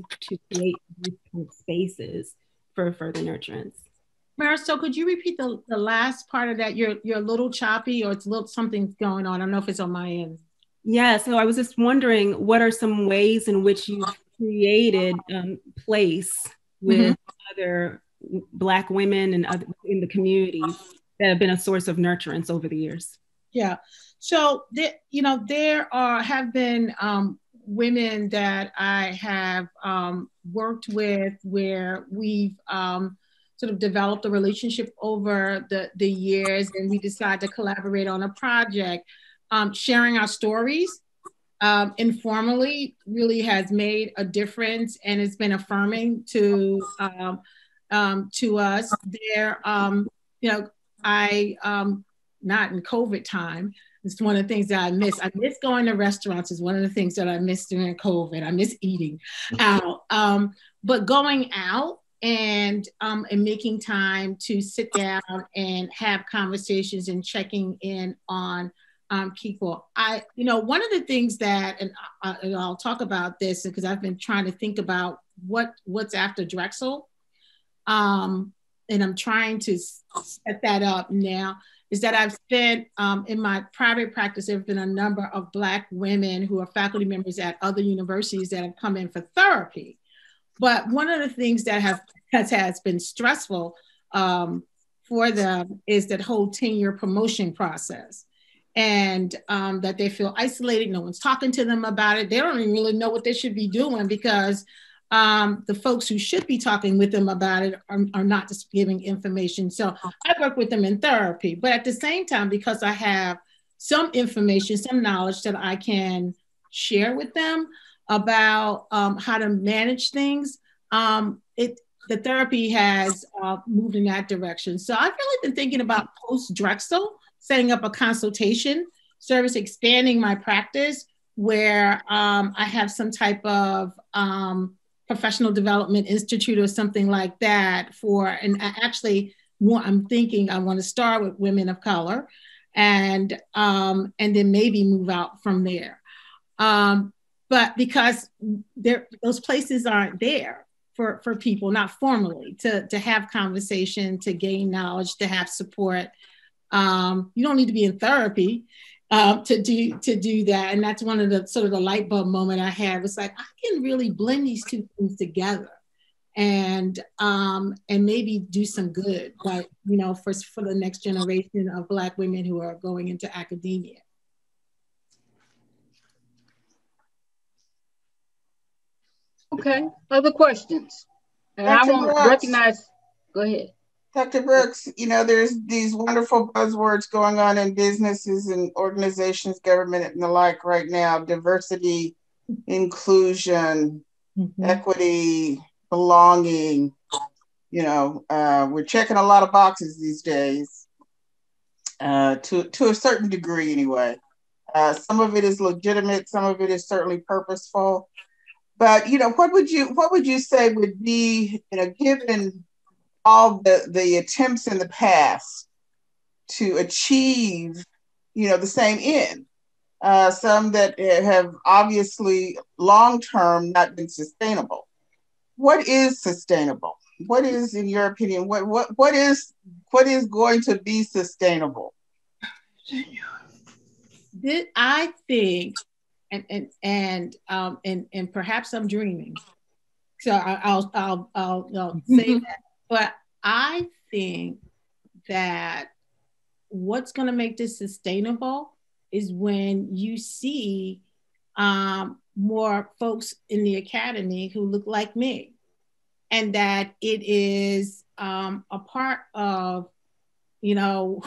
create these kind of spaces for further nurturance? Marisol, could you repeat the last part of that? You're a little choppy, or it's a little something's going on. I don't know if it's on my end. Yeah, so I was just wondering, what are some ways in which you've created place with other Black women and other in the communities that have been a source of nurturance over the years? Yeah, so there have been women that I have worked with where we've sort of developed a relationship over the years, and we decided to collaborate on a project. Sharing our stories informally really has made a difference, and it's been affirming to us. There, not in COVID time. It's one of the things that I miss. I miss going to restaurants. Is one of the things that I miss during COVID. I miss eating out, but going out and making time to sit down and have conversations and checking in on people. One of the things that, and I'll talk about this because I've been trying to think about what's after Drexel, and I'm trying to set that up now, is that I've spent, in my private practice, there have been a number of Black women who are faculty members at other universities that have come in for therapy. But one of the things that has been stressful for them is that whole tenure promotion process. And that they feel isolated, no one's talking to them about it. They don't even really know what they should be doing because the folks who should be talking with them about it are not just giving information. So I work with them in therapy, but at the same time, because I have some information, some knowledge that I can share with them about how to manage things, the therapy has moved in that direction. So I've really been thinking about post-Drexel, setting up a consultation service, expanding my practice where I have some type of professional development institute or something like that and actually I'm thinking I want to start with women of color and then maybe move out from there. But because those places aren't there for people, not formally, to have conversation, to gain knowledge, to have support. You don't need to be in therapy to do that. And that's one of the sort of the light bulb moment I had. Was like, I can really blend these two things together and maybe do some good, but for the next generation of Black women who are going into academia. Okay, other questions? And Dr. I won't recognize, go ahead. Dr. Brooks, there's these wonderful buzzwords going on in businesses and organizations, government and the like right now: diversity, inclusion, equity, belonging. We're checking a lot of boxes these days, to a certain degree anyway. Some of it is legitimate, some of it is certainly purposeful. But, what would you say would be, given all the attempts in the past to achieve, the same end, some that have obviously long-term not been sustainable. What is sustainable? What is, in your opinion, what is going to be sustainable? I think, and perhaps I'm dreaming, so I'll say that. But I think that what's going to make this sustainable is when you see more folks in the academy who look like me, and that it is a part of, you know,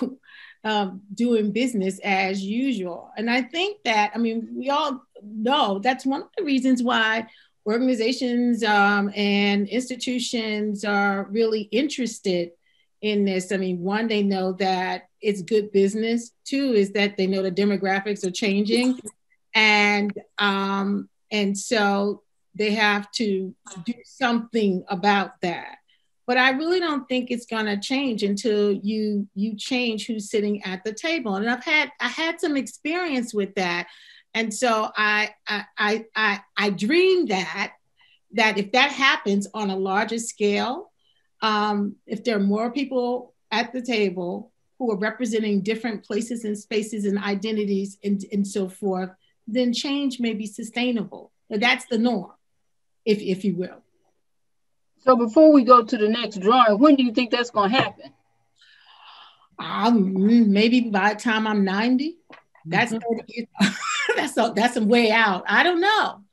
doing business as usual. And I think that, I mean, we all know that's one of the reasons why organizations and institutions are really interested in this. I mean, one, they know that it's good business. Two is that they know the demographics are changing. And so they have to do something about that. But I really don't think it's going to change until you change who's sitting at the table. And I had some experience with that. And so I dream that if that happens on a larger scale, if there are more people at the table who are representing different places and spaces and identities and so forth, then change may be sustainable. That's the norm, if you will. So before we go to the next drawing, when do you think that's going to happen? Maybe by the time I'm 90. That's 30 years. that's some way out. I don't know.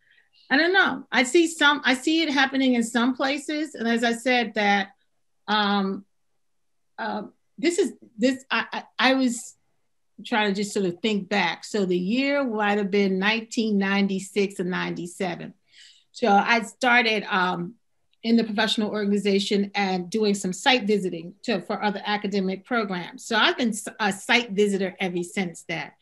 I see it happening in some places, and as I said, that I was trying to just sort of think back. So the year might have been 1996 or 97. So I started in the professional organization and doing some site visiting for other academic programs. So I've been a site visitor ever since that.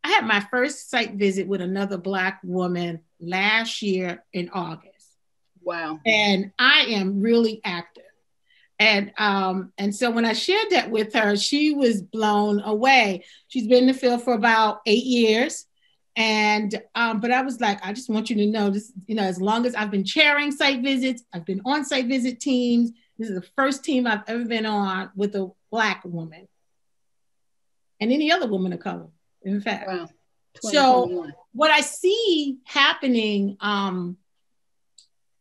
I had my first site visit with another Black woman last year in August. Wow. And I am really active. And so when I shared that with her, she was blown away. She's been in the field for about 8 years. And, but I was like, I just want you to know this, you know, as long as I've been chairing site visits, I've been on site visit teams. This is the first team I've ever been on with a Black woman and any other woman of color, in fact. Wow. So what I see happening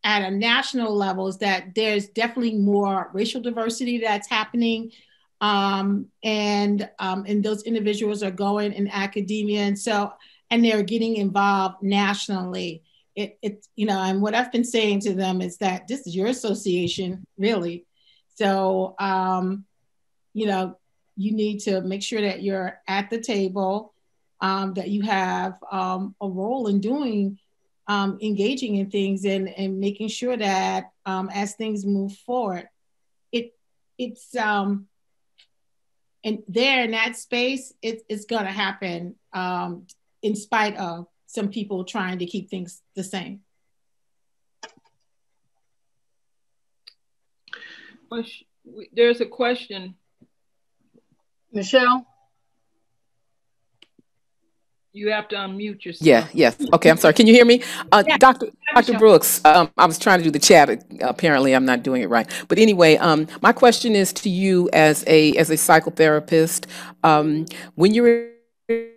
at a national level is that there's definitely more racial diversity that's happening. And those individuals are going in academia. And so, and they're getting involved nationally. It you know, and what I've been saying to them is that this is your association, really. So, you know, you need to make sure that you're at the table, that you have a role in doing, engaging in things and making sure that as things move forward, it's and there in that space, it's going to happen. In spite of some people trying to keep things the same. There's a question. Michelle? You have to unmute yourself. Yes. Okay, I'm sorry. Can you hear me? Yeah. Dr. Brooks, I was trying to do the chat. Apparently, I'm not doing it right. But anyway, my question is to you as a psychotherapist. When you're in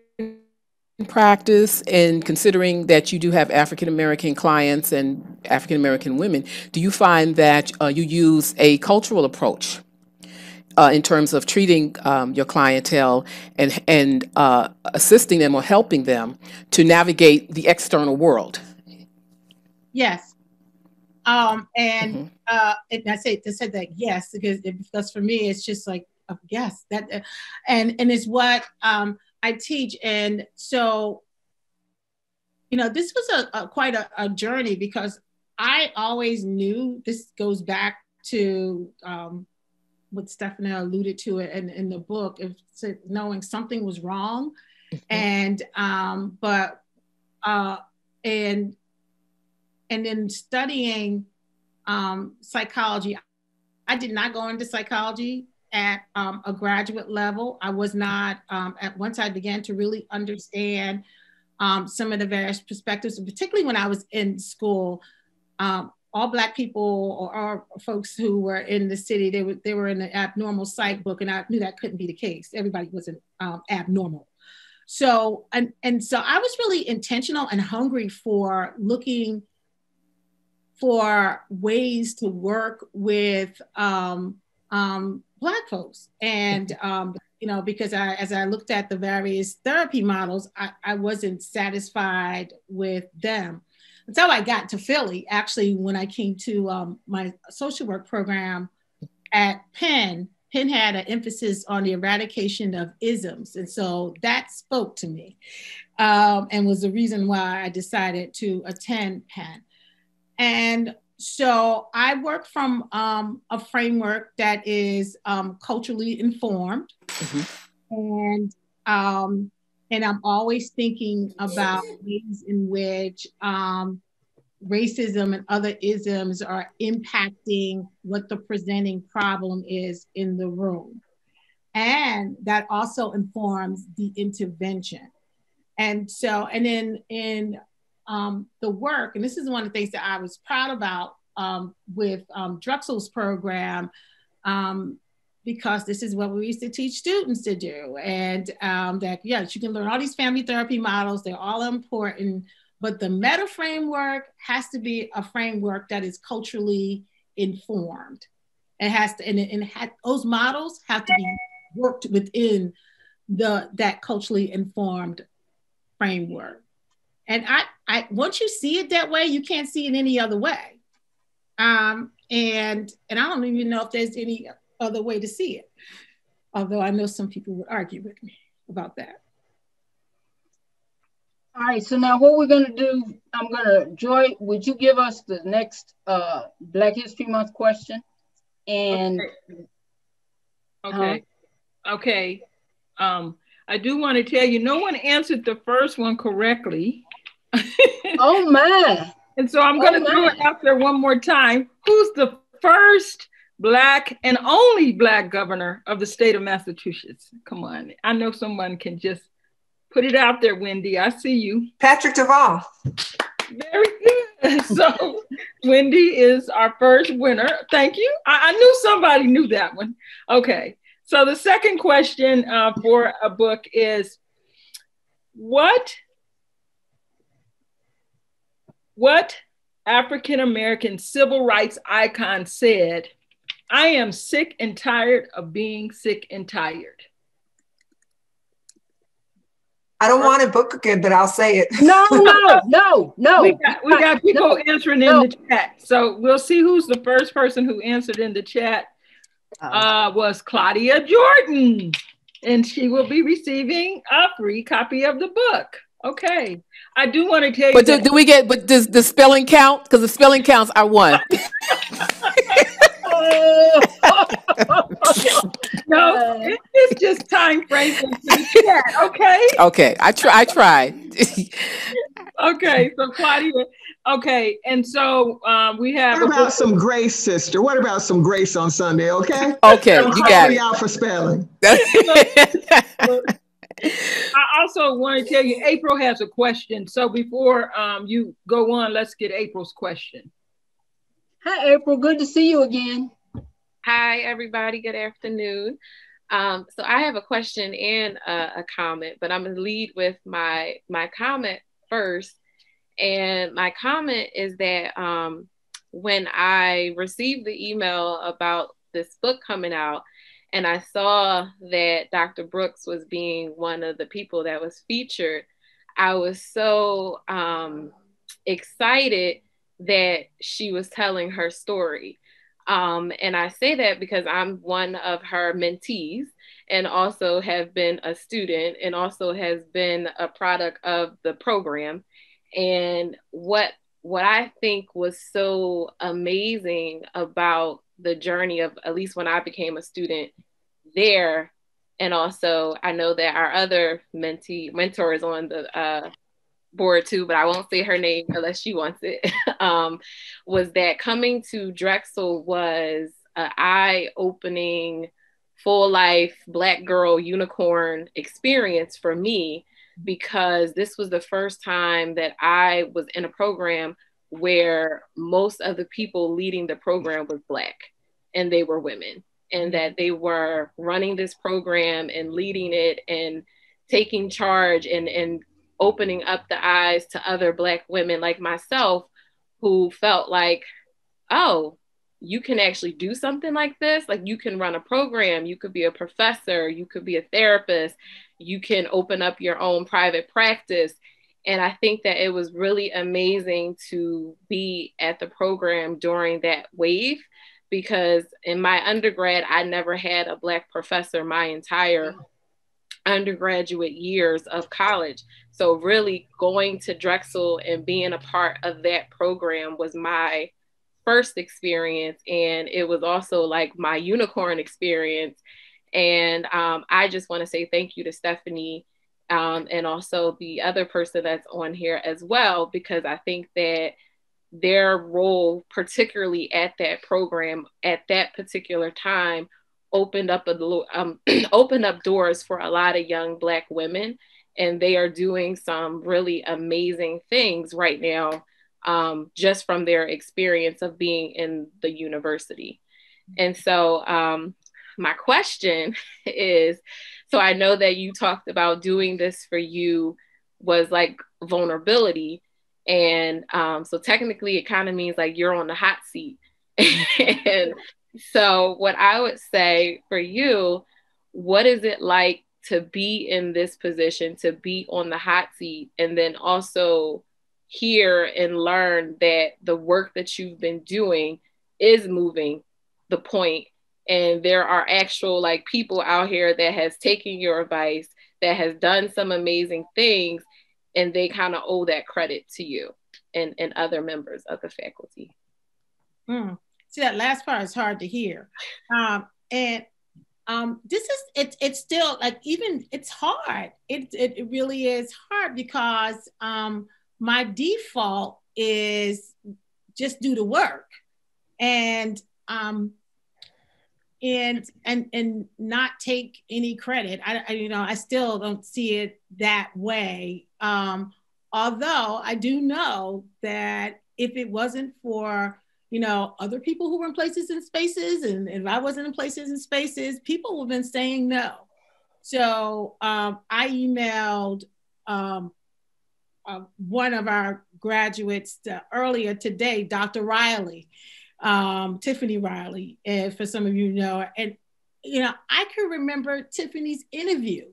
practice and considering that you do have African-American clients and African-American women, do you find that you use a cultural approach in terms of treating your clientele and assisting them or helping them to navigate the external world? Yes. And I said that yes, because for me, it's just like, yes, that, and it's what I teach. And so, you know, this was quite a journey because I always knew, this goes back to what Stephana alluded to it in the book, of knowing something was wrong. And then studying psychology. I did not go into psychology at a graduate level. I was not, once I began to really understand some of the various perspectives, particularly when I was in school, all Black people or folks who were in the city, they were in the abnormal psych book, and I knew that couldn't be the case. Everybody wasn't abnormal. So, and so I was really intentional and hungry for looking for ways to work with Black folks. And, you know, because as I looked at the various therapy models, I wasn't satisfied with them. Until I got to Philly, actually, when I came to my social work program at Penn had an emphasis on the eradication of isms. And so that spoke to me and was the reason why I decided to attend Penn. And so I work from a framework that is culturally informed. And I'm always thinking about ways in which racism and other isms are impacting what the presenting problem is in the room. And that also informs the intervention. And so, and then in the work, and this is one of the things that I was proud about with Drexel's program, because this is what we used to teach students to do. And that, yes, you can learn all these family therapy models, they're all important, but the meta framework has to be a framework that is culturally informed. It has to, and those models have to be worked within that culturally informed framework. And I once you see it that way, you can't see it any other way. And I don't even know if there's any other way to see it. Although I know some people would argue with me about that. All right, so now what we're gonna do, Joy, would you give us the next Black History Month question? And Okay. I do want to tell you, no one answered the first one correctly. Oh my. And so I'm going to throw it out there one more time. Who's the first Black and only Black governor of the state of Massachusetts? Come on. I know someone can just put it out there, Wendy. I see you. Patrick Duvall. Very good. So Wendy is our first winner. Thank you. I knew somebody knew that one. Okay. So the second question for a book is, what African-American civil rights icon said, "I am sick and tired of being sick and tired"? I don't want to book again, but I'll say it. No. We got people answering in the chat. So we'll see who's the first person who answered in the chat. Was Claudia Jordan, and she will be receiving a free copy of the book. Okay, I do want to tell you. But do we get? But does the spelling count? Because the spelling counts are one. No, it's just time frame in the chat. Okay. Okay, I try. Okay, so Claudia. Okay, and so we have. What about some grace, sister? What about some grace on Sunday? Okay. Okay, you got it. Out for spelling. I also want to tell you, April has a question. So before you go on, let's get April's question. Hi, April. Good to see you again. Hi, everybody. Good afternoon. So I have a question and a comment, but I'm going to lead with my comment first. And my comment is that when I received the email about this book coming out, and I saw that Dr. Brooks was being one of the people that was featured, I was so excited that she was telling her story. And I say that because I'm one of her mentees and also have been a student and also has been a product of the program. And what I think was so amazing about the journey of, at least when I became a student there, and also I know that our other mentor is on the board too, but I won't say her name unless she wants it, was that coming to Drexel was an eye-opening, full life Black girl unicorn experience for me, because this was the first time that I was in a program where most of the people leading the program was Black, and they were women, and that they were running this program and leading it, and taking charge and opening up the eyes to other Black women like myself who felt like, oh, you can actually do something like this. Like, you can run a program, you could be a professor, you could be a therapist, you can open up your own private practice. And I think that it was really amazing to be at the program during that wave, because in my undergrad, I never had a Black professor my entire undergraduate years of college. So really going to Drexel and being a part of that program was my first experience. And it was also like my unicorn experience. And I just want to say thank you to Stephanie and also the other person that's on here as well, because I think that their role, particularly at that program at that particular time, opened up opened up doors for a lot of young Black women, and they are doing some really amazing things right now, just from their experience of being in the university. And so my question is, so I know that you talked about doing this for you was like vulnerability. And so technically it kind of means like you're on the hot seat. And so what I would say for you, what is it like to be in this position, to be on the hot seat, and then also hear and learn that the work that you've been doing is moving the point, and there are actual like people out here that has taken your advice, that has done some amazing things, and they kind of owe that credit to you and other members of the faculty. See, that last part is hard to hear. This is, it's still like, even it's hard. It really is hard, because my default is just do the work and not take any credit. I still don't see it that way. Although I do know that if it wasn't for other people who were in places and spaces, and if I wasn't in places and spaces, people would have been saying no. So I emailed one of our graduates earlier today, Dr. Riley, Tiffany Riley, for some of you know, and I can remember Tiffany's interview.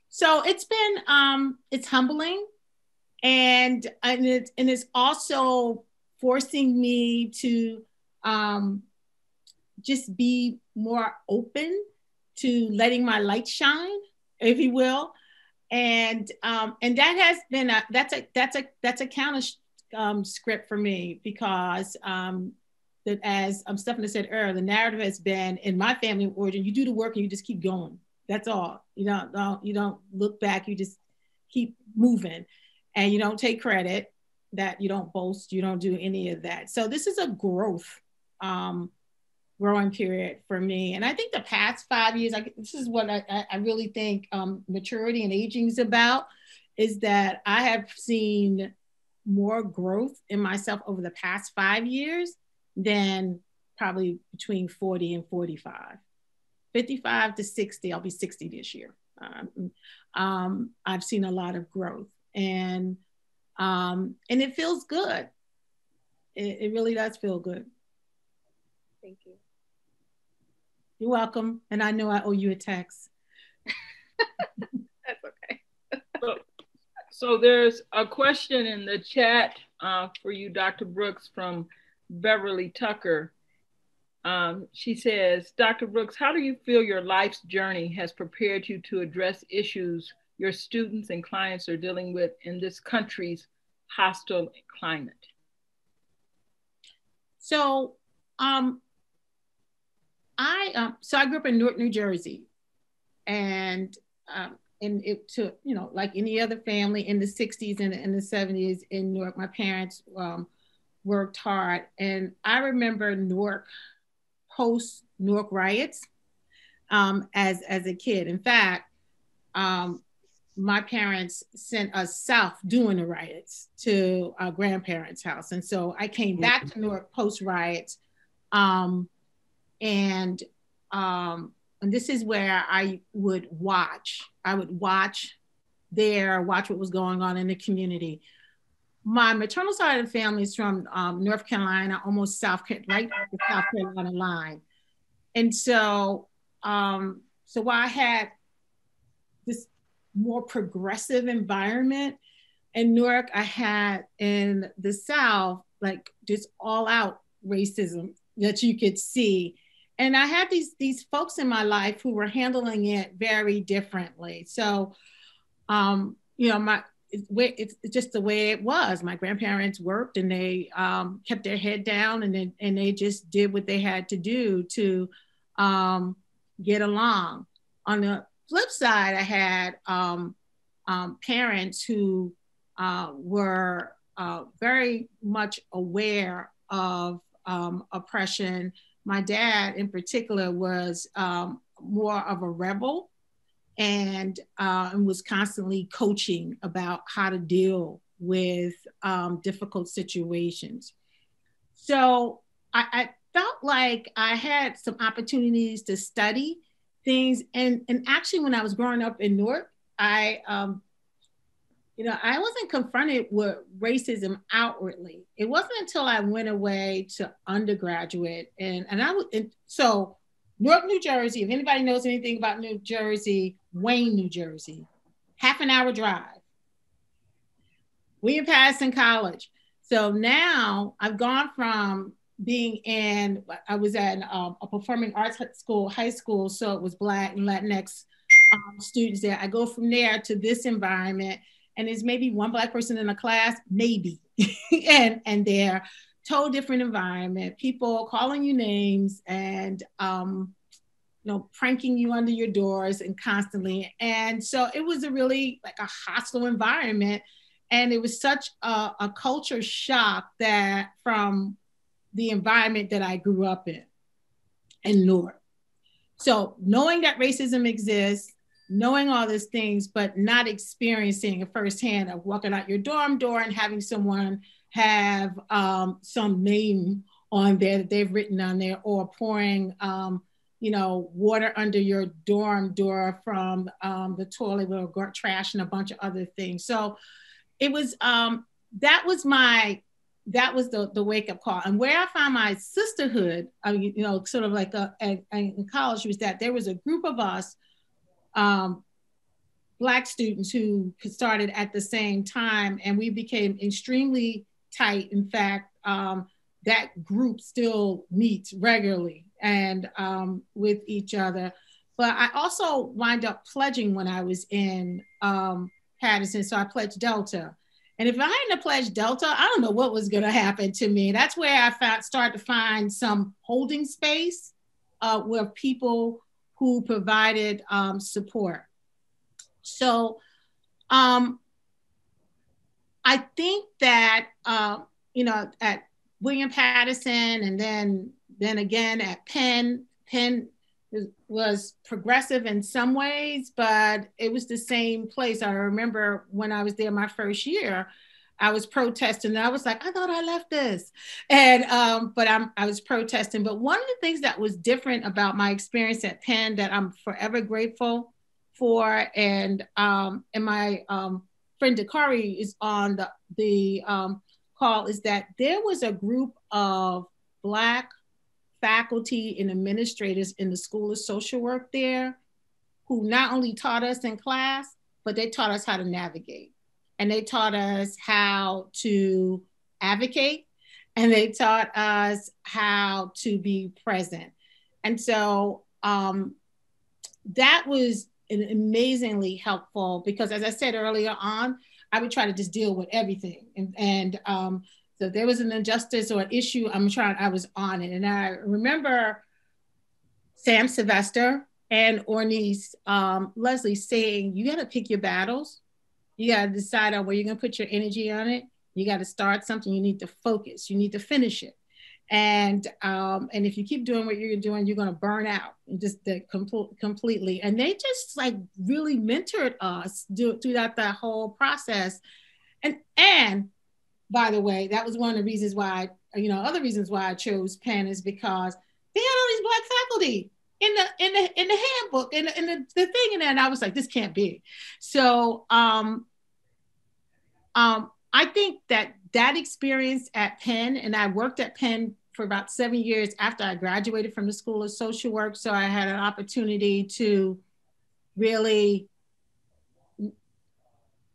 So it's been it's humbling. And it's also forcing me to just be more open to letting my light shine, if you will. And that has been that's a counter script for me, because that, as Stephana said earlier, the narrative has been in my family of origin: you do the work and you just keep going. That's all. You don't look back. You just keep moving. And you don't take credit, that you don't boast, you don't do any of that. So this is a growing period for me. And I think the past 5 years, this is what I really think maturity and aging is about, is that I have seen more growth in myself over the past 5 years than probably between 40 and 45. 55 to 60, I'll be 60 this year. I've seen a lot of growth. And it feels good. It really does feel good. Thank you. You're welcome. And I know I owe you a text. That's okay. So there's a question in the chat for you, Dr. Brooks, from Beverly Tucker. She says, Dr. Brooks, how do you feel your life's journey has prepared you to address issues your students and clients are dealing with in this country's hostile climate? So I grew up in Newark, New Jersey, and it took, like any other family in the 60s and in the 70s in Newark, my parents worked hard. And I remember Newark post Newark riots as a kid. In fact, my parents sent us south during the riots to our grandparents' house. And so I came back to Newark post riots. and this is where I would watch. I would watch watch what was going on in the community. My maternal side of the family is from North Carolina, almost right at the South Carolina line. And so, so while I had this more progressive environment in Newark, I had in the South, like just all out racism that you could see. And I had these folks in my life who were handling it very differently. So, you know, it's just the way it was. My grandparents worked and they kept their head down and they just did what they had to do to get along. On the flip side, I had parents who were very much aware of oppression. My dad in particular was more of a rebel and was constantly coaching about how to deal with difficult situations. So I felt like I had some opportunities to study things. And actually when I was growing up in Newark, I wasn't confronted with racism outwardly. It wasn't until I went away to undergraduate so Newark, New Jersey, if anybody knows anything about New Jersey, Wayne, New Jersey, half an hour drive. William Patterson College. So now I've gone from I was at a performing arts school, high school, so it was Black and Latinx students there. I go from there to this environment, and there's maybe one Black person in a class, maybe, and they're total different environment, people calling you names and pranking you under your doors and constantly. And so it was a really like a hostile environment. And it was such a culture shock that from the environment that I grew up in Newark. So knowing that racism exists, knowing all these things, but not experiencing it firsthand of walking out your dorm door and having someone have some name on there that they've written on there, or pouring water under your dorm door from the toilet with trash and a bunch of other things. So it was that was the wake up call. And where I found my sisterhood, sort of like in college, was that there was a group of us, Black students who started at the same time, and we became extremely tight. In fact, that group still meets regularly and with each other. But I also wind up pledging when I was in Patterson, so I pledged Delta. And if I hadn't pledged Delta, I don't know what was going to happen to me. That's where I started to find some holding space with people who provided support. So I think that, at William Patterson and then again at Penn was progressive in some ways, but it was the same place. I remember when I was there my first year, I was protesting and I was like, I thought I left this. And, I was protesting. But one of the things that was different about my experience at Penn that I'm forever grateful for, and my friend Dakari is on the call, is that there was a group of Black faculty and administrators in the School of Social Work there who not only taught us in class, but they taught us how to navigate. And they taught us how to advocate, and they taught us how to be present. And so that was amazingly helpful, because as I said earlier on, I would try to just deal with everything. So if there was an injustice or an issue, I was on it. And I remember Sam Sylvester and Ornice Leslie saying, you got to pick your battles. You got to decide on where you're going to put your energy on it. You got to start something. You need to focus. You need to finish it. And if you keep doing what you're doing, you're going to burn out completely. And they just like really mentored us throughout that whole process. And by the way, that was one of the reasons why, other reasons why I chose Penn is because they had all these Black faculty in the handbook, in the thing in there, and I was like, this can't be. So I think that experience at Penn, and I worked at Penn for about 7 years after I graduated from the School of Social Work. So I had an opportunity to really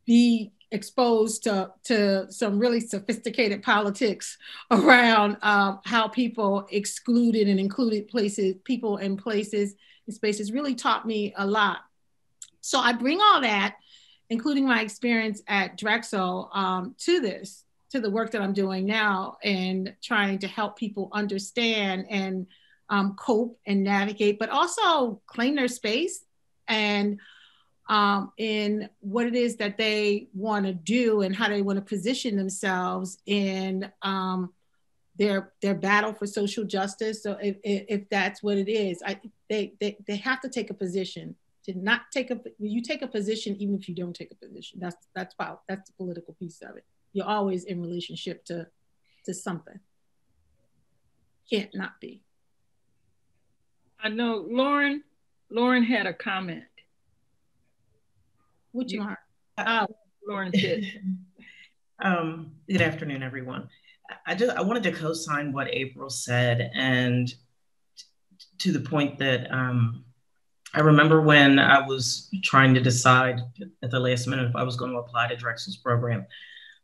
be exposed to some really sophisticated politics around how people excluded and included people in places and spaces really taught me a lot. So I bring all that, including my experience at Drexel, to the work that I'm doing now and trying to help people understand and cope and navigate, but also claim their space and in what it is that they want to do and how they want to position themselves in their battle for social justice. So if that's what it is, they have to take a position. To not take you take a position even if you don't take a position. That's the political piece of it. You're always in relationship to something. Can't not be. I know Lauren had a comment. Which one? Lauren Pitt. Good afternoon, everyone. I wanted to co-sign what April said, and to the point that I remember when I was trying to decide at the last minute if I was going to apply to Drexel's program,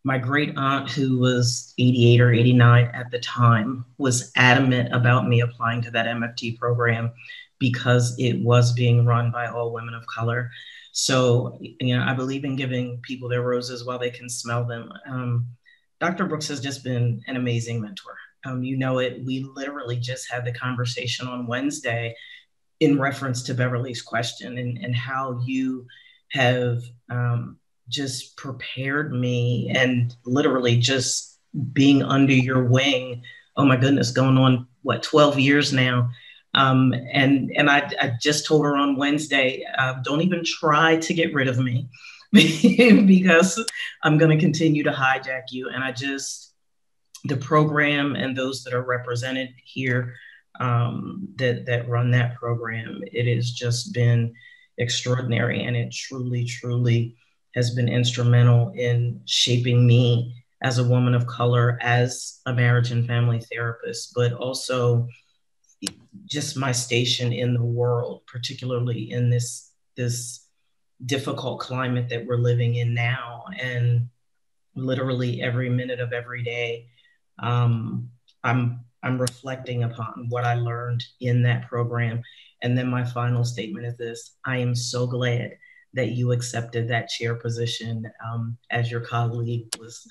my great aunt, who was 88 or 89 at the time, was adamant about me applying to that MFT program because it was being run by all women of color. So, I believe in giving people their roses while they can smell them. Dr. Brooks has just been an amazing mentor. We literally just had the conversation on Wednesday in reference to Beverly's question and how you have just prepared me, and literally just being under your wing. Oh my goodness, going on 12 years now. And I just told her on Wednesday, don't even try to get rid of me because I'm going to continue to hijack you. And the program and those that are represented here that run that program, it has just been extraordinary. And it truly, truly has been instrumental in shaping me as a woman of color, as a marriage and family therapist, but also just my station in the world, particularly in this difficult climate that we're living in now. And literally every minute of every day, I'm reflecting upon what I learned in that program. And then my final statement is this: I am so glad that you accepted that chair position as your colleague was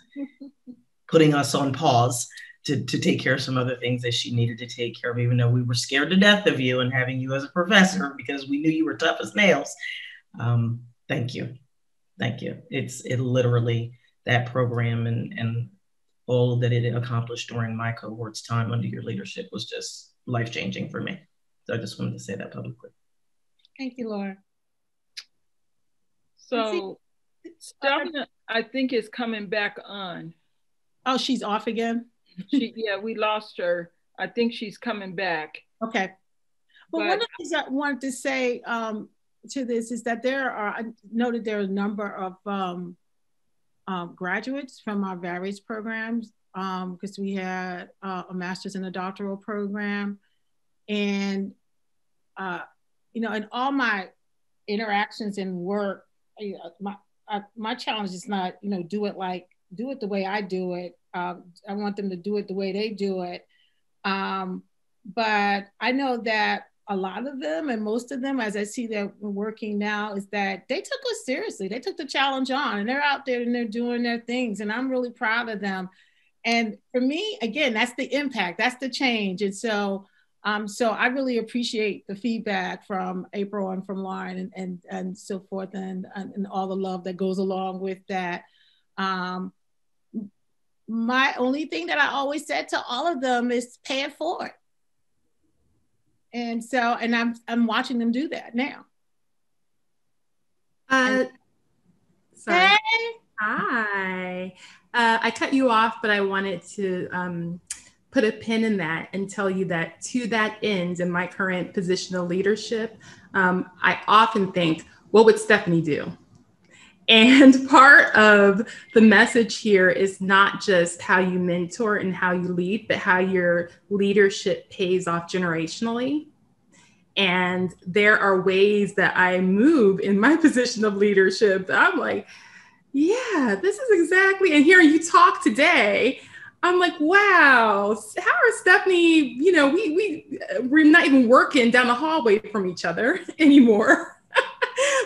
putting us on pause to take care of some other things that she needed to take care of, even though we were scared to death of you and having you as a professor because we knew you were tough as nails. Thank you. Thank you. It literally, that program and all that it accomplished during my cohort's time under your leadership was just life-changing for me. So I just wanted to say that publicly. Thank you, Laura. So Stephana, I think, is coming back on. Oh, she's off again? Yeah, we lost her. I think she's coming back. Okay. But one of the things I wanted to say to this is that I noted there are a number of graduates from our various programs because we had a master's and a doctoral program. And, in all my interactions and work, my challenge is not, do it the way I do it. I want them to do it the way they do it. But I know that a lot of them, and most of them, as I see they're working now, is that they took us seriously. They took the challenge on, and they're out there and they're doing their things. And I'm really proud of them. And for me, again, that's the impact, that's the change. And so I really appreciate the feedback from April and from Lauren and so forth, and all the love that goes along with that. My only thing that I always said to all of them is pay it forward. And so, and I'm watching them do that now. Sorry. Hey. Hi. I cut you off, but I wanted to put a pin in that and tell you that to that end, in my current position of leadership, I often think, what would Stephanie do? And part of the message here is not just how you mentor and how you lead, but how your leadership pays off generationally. And there are ways that I move in my position of leadership that I'm like, yeah, this is exactly, and hearing you talk today, I'm like, wow, how are Stephanie, you know, we're not even working down the hallway from each other anymore.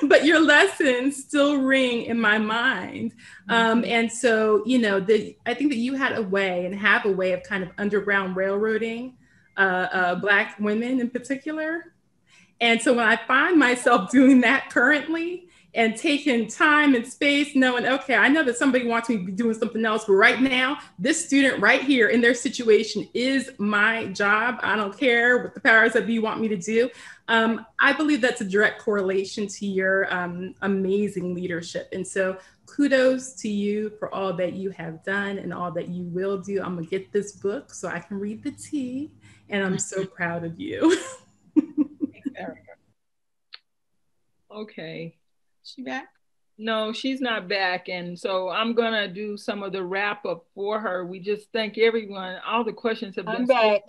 But your lessons still ring in my mind. And so, you know, I think that you had a way and have a way of kind of underground railroading Black women in particular. And so when I find myself doing that currently and taking time and space, knowing, okay, I know that somebody wants me to be doing something else, but right now, this student right here in their situation is my job. I don't care what the powers that be want me to do. I believe that's a direct correlation to your amazing leadership. And so kudos to you for all that you have done and all that you will do. I'm gonna get this book so I can read the tea, and I'm so proud of you. Okay. She back? No, she's not back. And so I'm going to do some of the wrap up for her. We just thank everyone. All the questions have been. I'm back.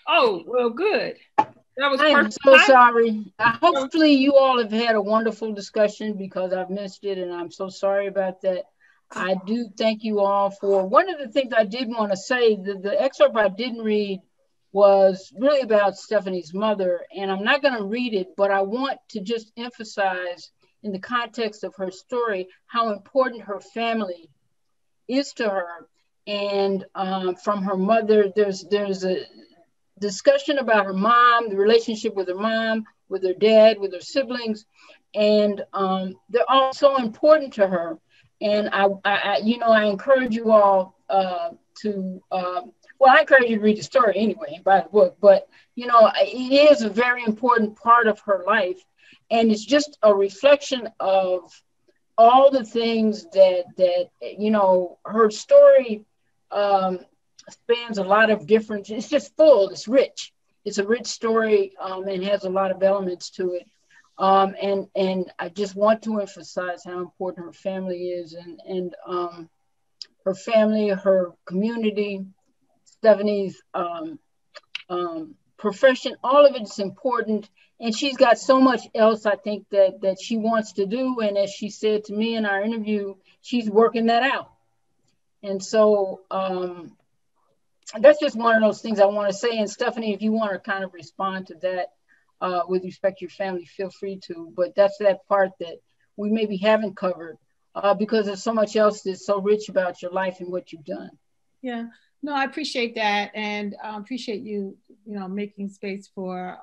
Oh, well, good. That was I'm so sorry. Hopefully you all have had a wonderful discussion, because I've missed it, and I'm so sorry about that. I do thank you all for, one of the things I did want to say, the excerpt I didn't read was really about Stephanie's mother, and I'm not going to read it, but I want to just emphasize in the context of her story how important her family is to her. And from her mother, there's a discussion about her mom, the relationship with her mom, with her dad, with her siblings, and they're all so important to her. And I encourage you all I encourage you to read the story anyway and buy the book, but you know, it is a very important part of her life, and it's just a reflection of all the things that you know, her story spans a lot of different, it's just full, it's rich. It's a rich story and has a lot of elements to it. And I just want to emphasize how important her family is, and her family, her community, Stephanie's profession, all of it's important. And she's got so much else, I think, that she wants to do. And as she said to me in our interview, she's working that out. And so that's just one of those things I want to say. And Stephanie, if you want to kind of respond to that with respect to your family, feel free to. But that's that part that we maybe haven't covered because there's so much else that's so rich about your life and what you've done. Yeah. No, I appreciate that, and appreciate you, making space for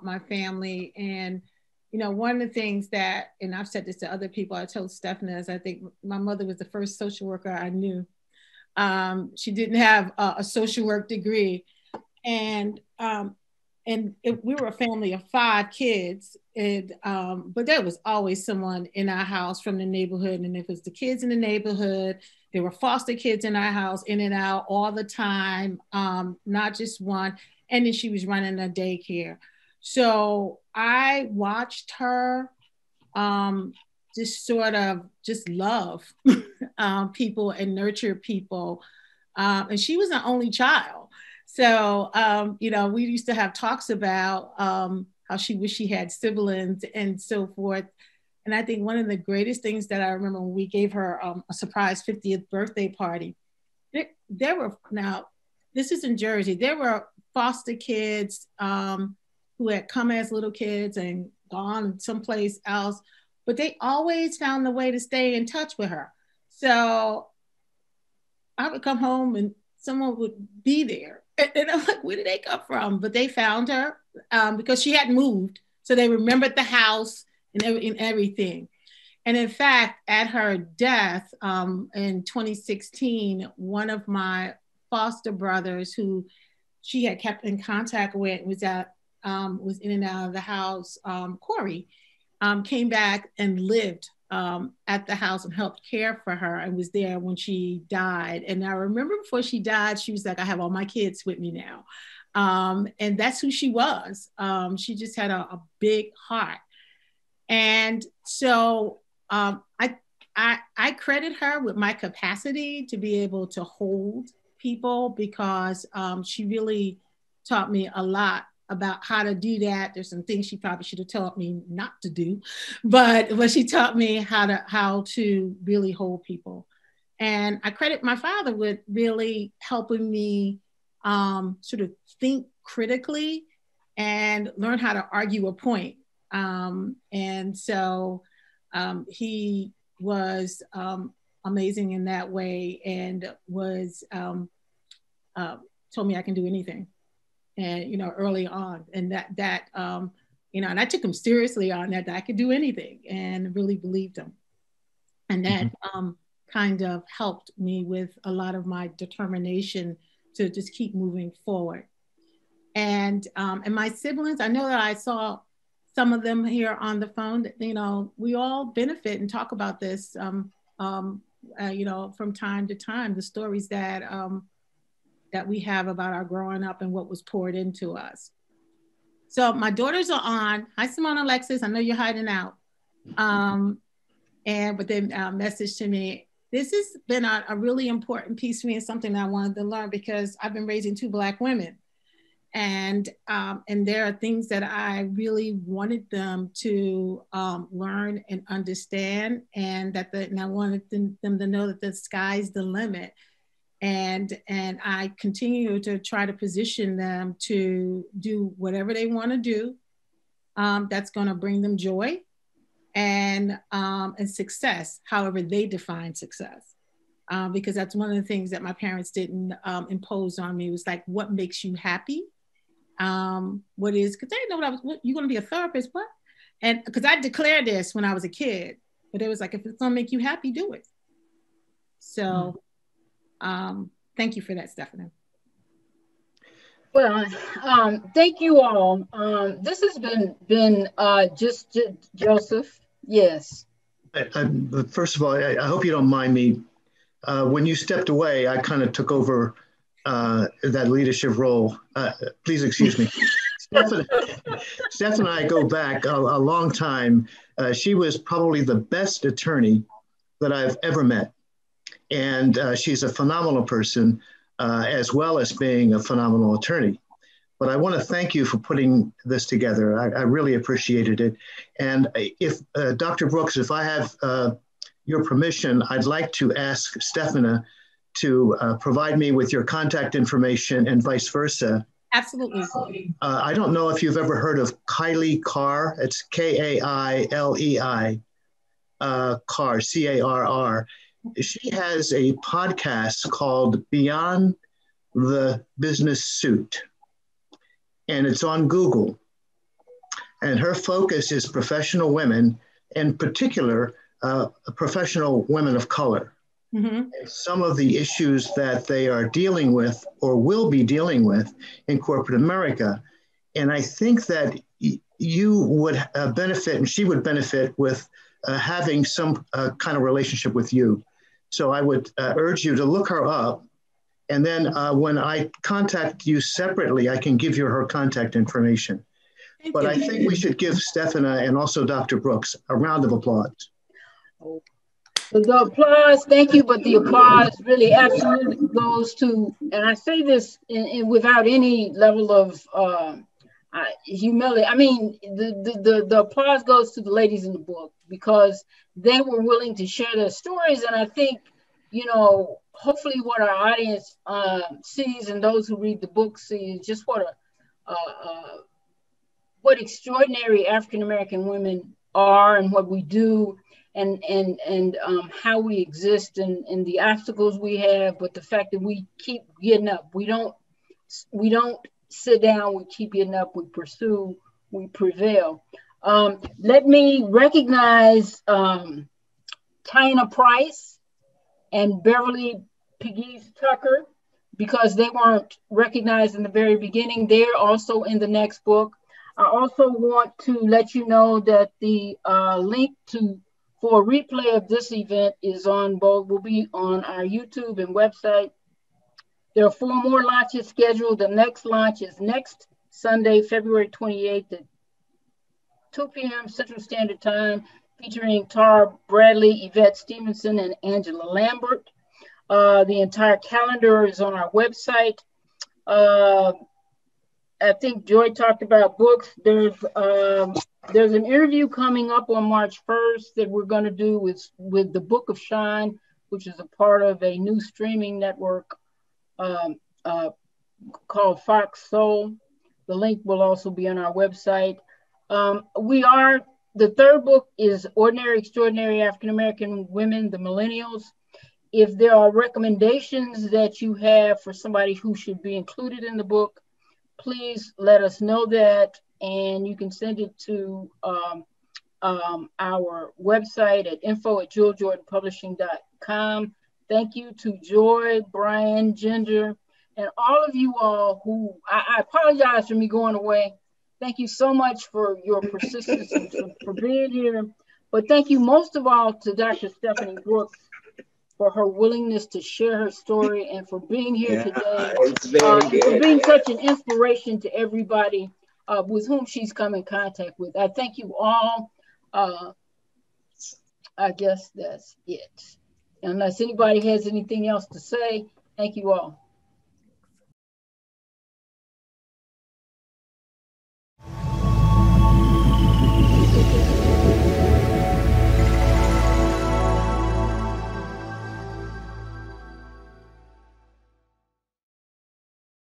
my family. And one of the things that, and I've said this to other people, I told Stephana, is I think my mother was the first social worker I knew. She didn't have a social work degree, and we were a family of 5 kids, and but there was always someone in our house from the neighborhood, and if it was the kids in the neighborhood, there were foster kids in our house, in and out all the time, not just one. And then she was running a daycare. So I watched her just sort of just love people and nurture people. And she was the only child. So, we used to have talks about how she wished she had siblings and so forth. And I think one of the greatest things that I remember when we gave her a surprise 50th birthday party, there were, now this is in Jersey, there were foster kids who had come as little kids and gone someplace else, but they always found a way to stay in touch with her. So I would come home and someone would be there. And I'm like, where did they come from? But they found her because she hadn't moved. So they remembered the house and everything. And in fact, at her death in 2016, one of my foster brothers who she had kept in contact with was in and out of the house, Corey, came back and lived at the house and helped care for her and was there when she died. And I remember before she died, she was like, I have all my kids with me now. And that's who she was. She just had a big heart. And so I credit her with my capacity to be able to hold people, because she really taught me a lot about how to do that. There's some things she probably should have taught me not to do, but she taught me how to really hold people. And I credit my father with really helping me sort of think critically and learn how to argue a point. And so he was amazing in that way, and was told me I can do anything. And, early on, and that and I took him seriously on that I could do anything, and really believed him. And that kind of helped me with a lot of my determination to just keep moving forward. And my siblings, I know that I saw some of them here on the phone. We all benefit and talk about this, from time to time, the stories that we have about our growing up and what was poured into us. So my daughters are on. Hi, Simone and Alexis. I know you're hiding out. But they messaged to me. This has been a really important piece for me, and something that I wanted to learn, because I've been raising 2 Black women. And there are things that I really wanted them to learn and understand, and I wanted them to know that the sky's the limit. And I continue to try to position them to do whatever they want to do that's going to bring them joy and success, however they define success. Because that's one of the things that my parents didn't impose on me. It was like, what makes you happy? What is, because they didn't know what you're going to be a therapist, what? And because I declared this when I was a kid, but it was like, if it's going to make you happy, do it. So thank you for that, Stephana. Well, thank you all. This has been just Joseph. Yes. First of all, I hope you don't mind me. When you stepped away, I kind of took over that leadership role. Please excuse me. Steph and I go back a long time. She was probably the best attorney that I've ever met. And she's a phenomenal person, as well as being a phenomenal attorney. But I want to thank you for putting this together. I really appreciated it. And if Dr. Brooks, if I have your permission, I'd like to ask Stephana to provide me with your contact information and vice versa. Absolutely. I don't know if you've ever heard of Kailey Carr. It's Kailei, Carr, Carr. She has a podcast called Beyond the Business Suit, and it's on Google. And her focus is professional women, in particular, professional women of color. Mm-hmm. And some of the issues that they are dealing with or will be dealing with in corporate America. And I think that you would benefit, and she would benefit with having some kind of relationship with you. So I would urge you to look her up. And then when I contact you separately, I can give you her contact information. But I think we should give Stephana and also Dr. Brooks a round of applause. The applause, thank you, but the applause really absolutely goes to, and I say this without any level of humility. I mean, the applause goes to the ladies in the book, because they were willing to share their stories. And I think, hopefully what our audience sees, and those who read the book see, is just what extraordinary African-American women are, and what we do, and how we exist, and the obstacles we have, but the fact that we keep getting up. We don't sit down, we keep getting up, we pursue, we prevail. Let me recognize Tyna Price and Beverly Pegues Tucker, because they weren't recognized in the very beginning. They're also in the next book. I also want to let you know that the link to for a replay of this event will be on our YouTube and website. There are 4 more launches scheduled. The next launch is next Sunday, February 28th at 2 p.m. Central Standard Time, featuring Tara Bradley, Yvette Stevenson, and Angela Lambert. The entire calendar is on our website. I think Joy talked about books. There's an interview coming up on March 1st that we're going to do with the Book of Shine, which is a part of a new streaming network called Fox Soul. The link will also be on our website. The third book is Ordinary Extraordinary African American Women, the Millennials. If there are recommendations that you have for somebody who should be included in the book, please let us know that, and you can send it to our website at info@JewelJordanPublishing.com. Thank you to Joy, Brian, Ginger, and all of you all who, I apologize for me going away. Thank you so much for your persistence and for being here. But thank you most of all to Dr. Stephanie Brooks for her willingness to share her story and for being here today, and for being such an inspiration to everybody with whom she's come in contact with. I thank you all. I guess that's it. Unless anybody has anything else to say, thank you all.